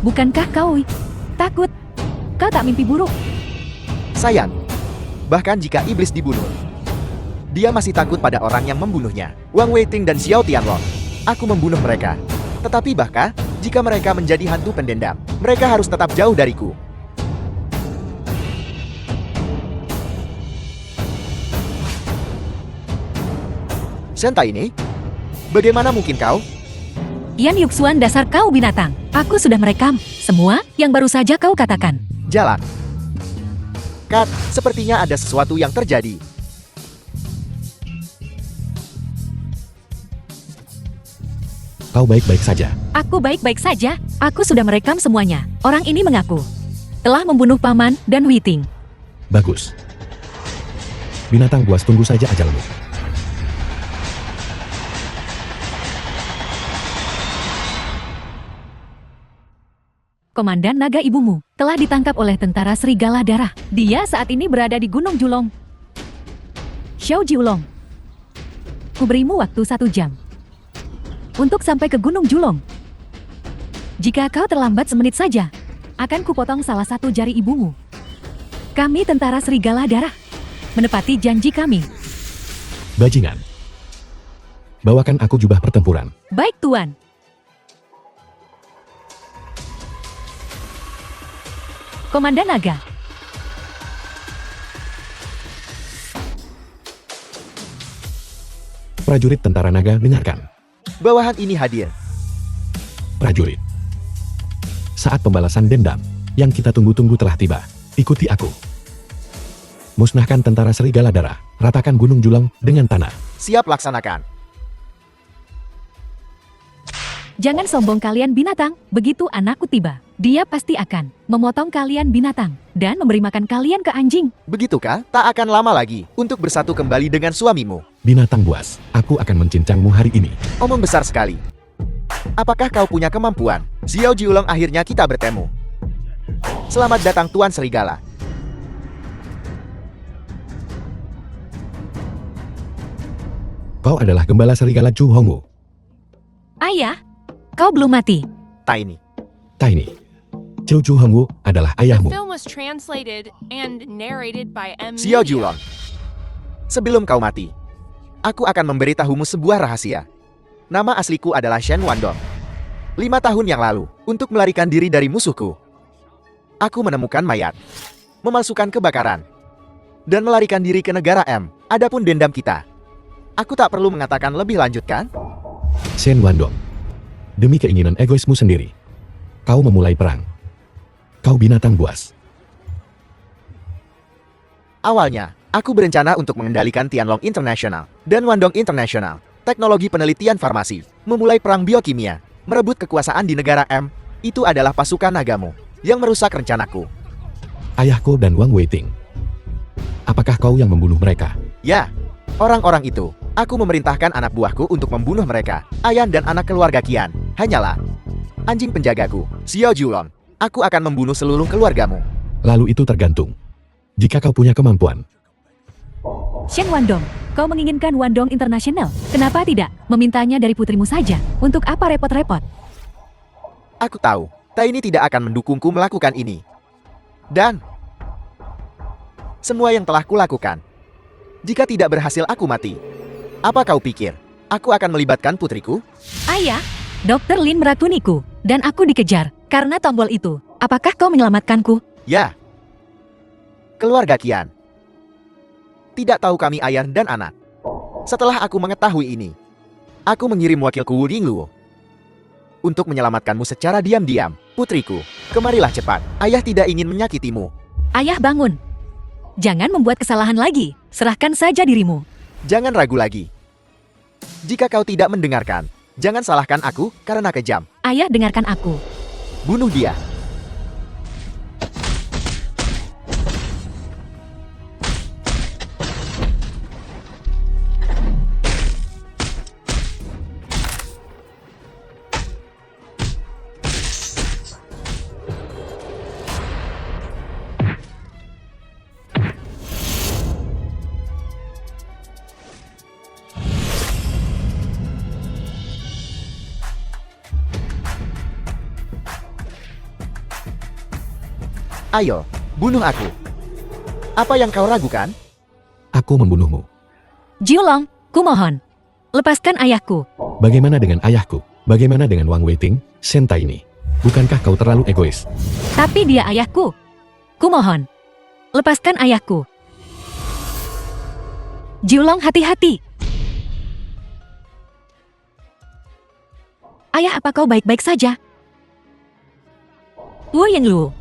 Bukankah kau takut? Kau tak mimpi buruk? Sayang, bahkan jika iblis dibunuh, dia masih takut pada orang yang membunuhnya. Wang Weiting dan Xiao Tianlong. Aku membunuh mereka. Tetapi bahkan, jika mereka menjadi hantu pendendam, mereka harus tetap jauh dariku. Sentai ini? Bagaimana mungkin kau? Yan Yuxuan, dasar kau binatang. Aku sudah merekam semua yang baru saja kau katakan. Jalan. Kat, sepertinya ada sesuatu yang terjadi. Kau baik-baik saja. Aku baik-baik saja. Aku sudah merekam semuanya. Orang ini mengaku telah membunuh Paman dan Weiting. Bagus. Binatang buas, tunggu saja ajalmu. Komandan naga ibumu telah ditangkap oleh tentara Serigala Darah. Dia saat ini berada di Gunung Julong. Xiao Jiulong, kuberimu waktu 1 jam untuk sampai ke Gunung Julong. Jika kau terlambat semenit saja, akan kupotong salah satu jari ibumu. Kami tentara Serigala Darah menepati janji kami. Bajingan. Bawakan aku jubah pertempuran. Baik, Tuan. Komandan Naga. Prajurit tentara naga, dengarkan. Bawahan ini hadir. Prajurit. Saat pembalasan dendam yang kita tunggu-tunggu telah tiba. Ikuti aku. Musnahkan tentara Serigala Darah. Ratakan Gunung Julong dengan tanah. Siap laksanakan. Jangan sombong kalian binatang. Begitu anakku tiba, dia pasti akan memotong kalian binatang dan memberi makan kalian ke anjing. Begitukah? Tak akan lama lagi untuk bersatu kembali dengan suamimu. Binatang buas, aku akan mencincangmu hari ini. Omong besar sekali. Apakah kau punya kemampuan? Xiao Jiulong, akhirnya kita bertemu. Selamat datang Tuan Serigala. Kau adalah gembala serigala Chu Hongwu. Ayah, kau belum mati. Tiny. Tiny. Chu Hongwu adalah The ayahmu. film was translated and narrated by M. Xiao Media. Jiulong. Sebelum kau mati, aku akan memberitahumu sebuah rahasia. Nama asliku adalah Shen Wandong. 5 tahun yang lalu, untuk melarikan diri dari musuhku, aku menemukan mayat, memalsukan kebakaran, dan melarikan diri ke negara M. Adapun dendam kita, aku tak perlu mengatakan lebih lanjut, kan? Shen Wandong. Demi keinginan egoismu sendiri, kau memulai perang. Kau binatang buas. Awalnya, aku berencana untuk mengendalikan Tianlong International dan Wandong International, teknologi penelitian farmasi, memulai perang biokimia, merebut kekuasaan di negara M. Itu adalah pasukan nagamu yang merusak rencanaku. Ayahku dan Wang Weiting. Apakah kau yang membunuh mereka? Ya, orang-orang itu. Aku memerintahkan anak buahku untuk membunuh mereka. Ayan dan anak keluarga Qian hanyalah anjing penjagaku. Xiao Jiulong, aku akan membunuh seluruh keluargamu. Lalu itu tergantung. Jika kau punya kemampuan. Shen Wandong, kau menginginkan Wandong International. Kenapa tidak memintanya dari putrimu saja? Untuk apa repot-repot? Aku tahu, Tiny tidak akan mendukungku melakukan ini. Dan semua yang telah kulakukan, jika tidak berhasil aku mati. Apa kau pikir? Aku akan melibatkan putriku? Ayah, Dr. Lin meracuniku, dan aku dikejar karena tombol itu. Apakah kau menyelamatkanku? Ya. Keluarga Qian tidak tahu kami ayah dan anak. Setelah aku mengetahui ini, aku mengirim wakilku Wu Yingluo untuk menyelamatkanmu secara diam-diam. Putriku, kemarilah cepat. Ayah tidak ingin menyakitimu. Ayah, bangun. Jangan membuat kesalahan lagi. Serahkan saja dirimu. Jangan ragu lagi. Jika kau tidak mendengarkan, jangan salahkan aku karena kejam. Ayah, dengarkan aku. Bunuh dia. Ayo, bunuh aku. Apa yang kau ragukan? Aku membunuhmu. Jiulong, kumohon. Lepaskan ayahku. Bagaimana dengan ayahku? Bagaimana dengan Wang Weiting, Senta ini? Bukankah kau terlalu egois? Tapi dia ayahku. Kumohon. Lepaskan ayahku. Jiulong, hati-hati. Ayah, apa kau baik-baik saja? Wu Yinglu.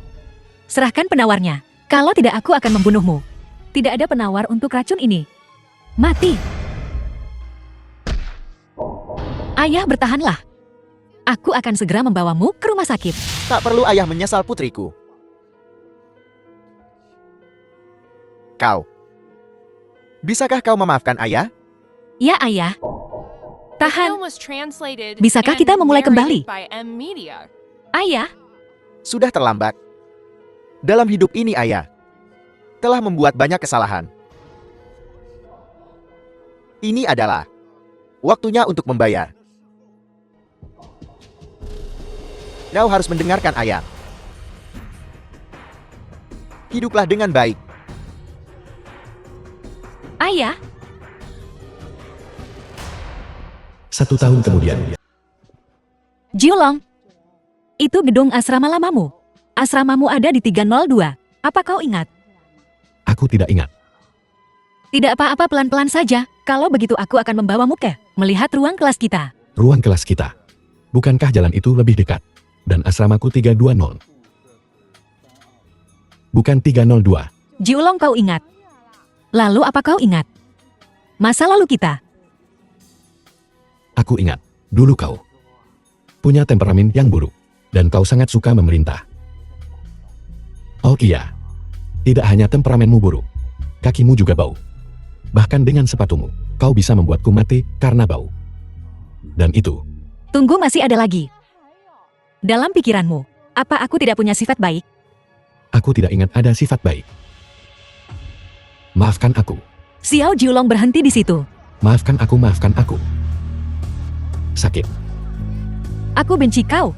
Serahkan penawarnya. Kalau tidak, aku akan membunuhmu. Tidak ada penawar untuk racun ini. Mati. Ayah, bertahanlah. Aku akan segera membawamu ke rumah sakit. Tak perlu ayah menyesal putriku. Kau. Bisakah kau memaafkan ayah? Ya, ayah. The Tahan. film was translated Bisakah and kita memulai narrated kembali? by M Media. Ayah. Sudah terlambat. Dalam hidup ini ayah telah membuat banyak kesalahan. Ini adalah waktunya untuk membayar. Kau harus mendengarkan ayah. Hiduplah dengan baik. Ayah. 1 tahun kemudian, Jiulong. Itu gedung asrama lamamu. Asramamu ada di 302. Apa kau ingat? aku tidak ingat. Tidak apa-apa, pelan-pelan saja. Kalau begitu aku akan membawamu ke melihat ruang kelas kita. Ruang kelas kita. Bukankah jalan itu lebih dekat? Dan asramaku 320. Bukan 302. Jiulong, kau ingat? Lalu apa kau ingat? Masa lalu kita. Aku ingat. Dulu kau punya temperamen yang buruk. Dan kau sangat suka memerintah. Oh iya. Tidak hanya temperamenmu buruk. Kakimu juga bau. Bahkan dengan sepatumu, kau bisa membuatku mati karena bau. Dan itu, Tunggu, masih ada lagi. Dalam pikiranmu, apa aku tidak punya sifat baik? aku tidak ingat ada sifat baik. Maafkan aku. Xiao Jiulong, berhenti di situ. Maafkan aku, maafkan aku. Sakit. Aku benci kau.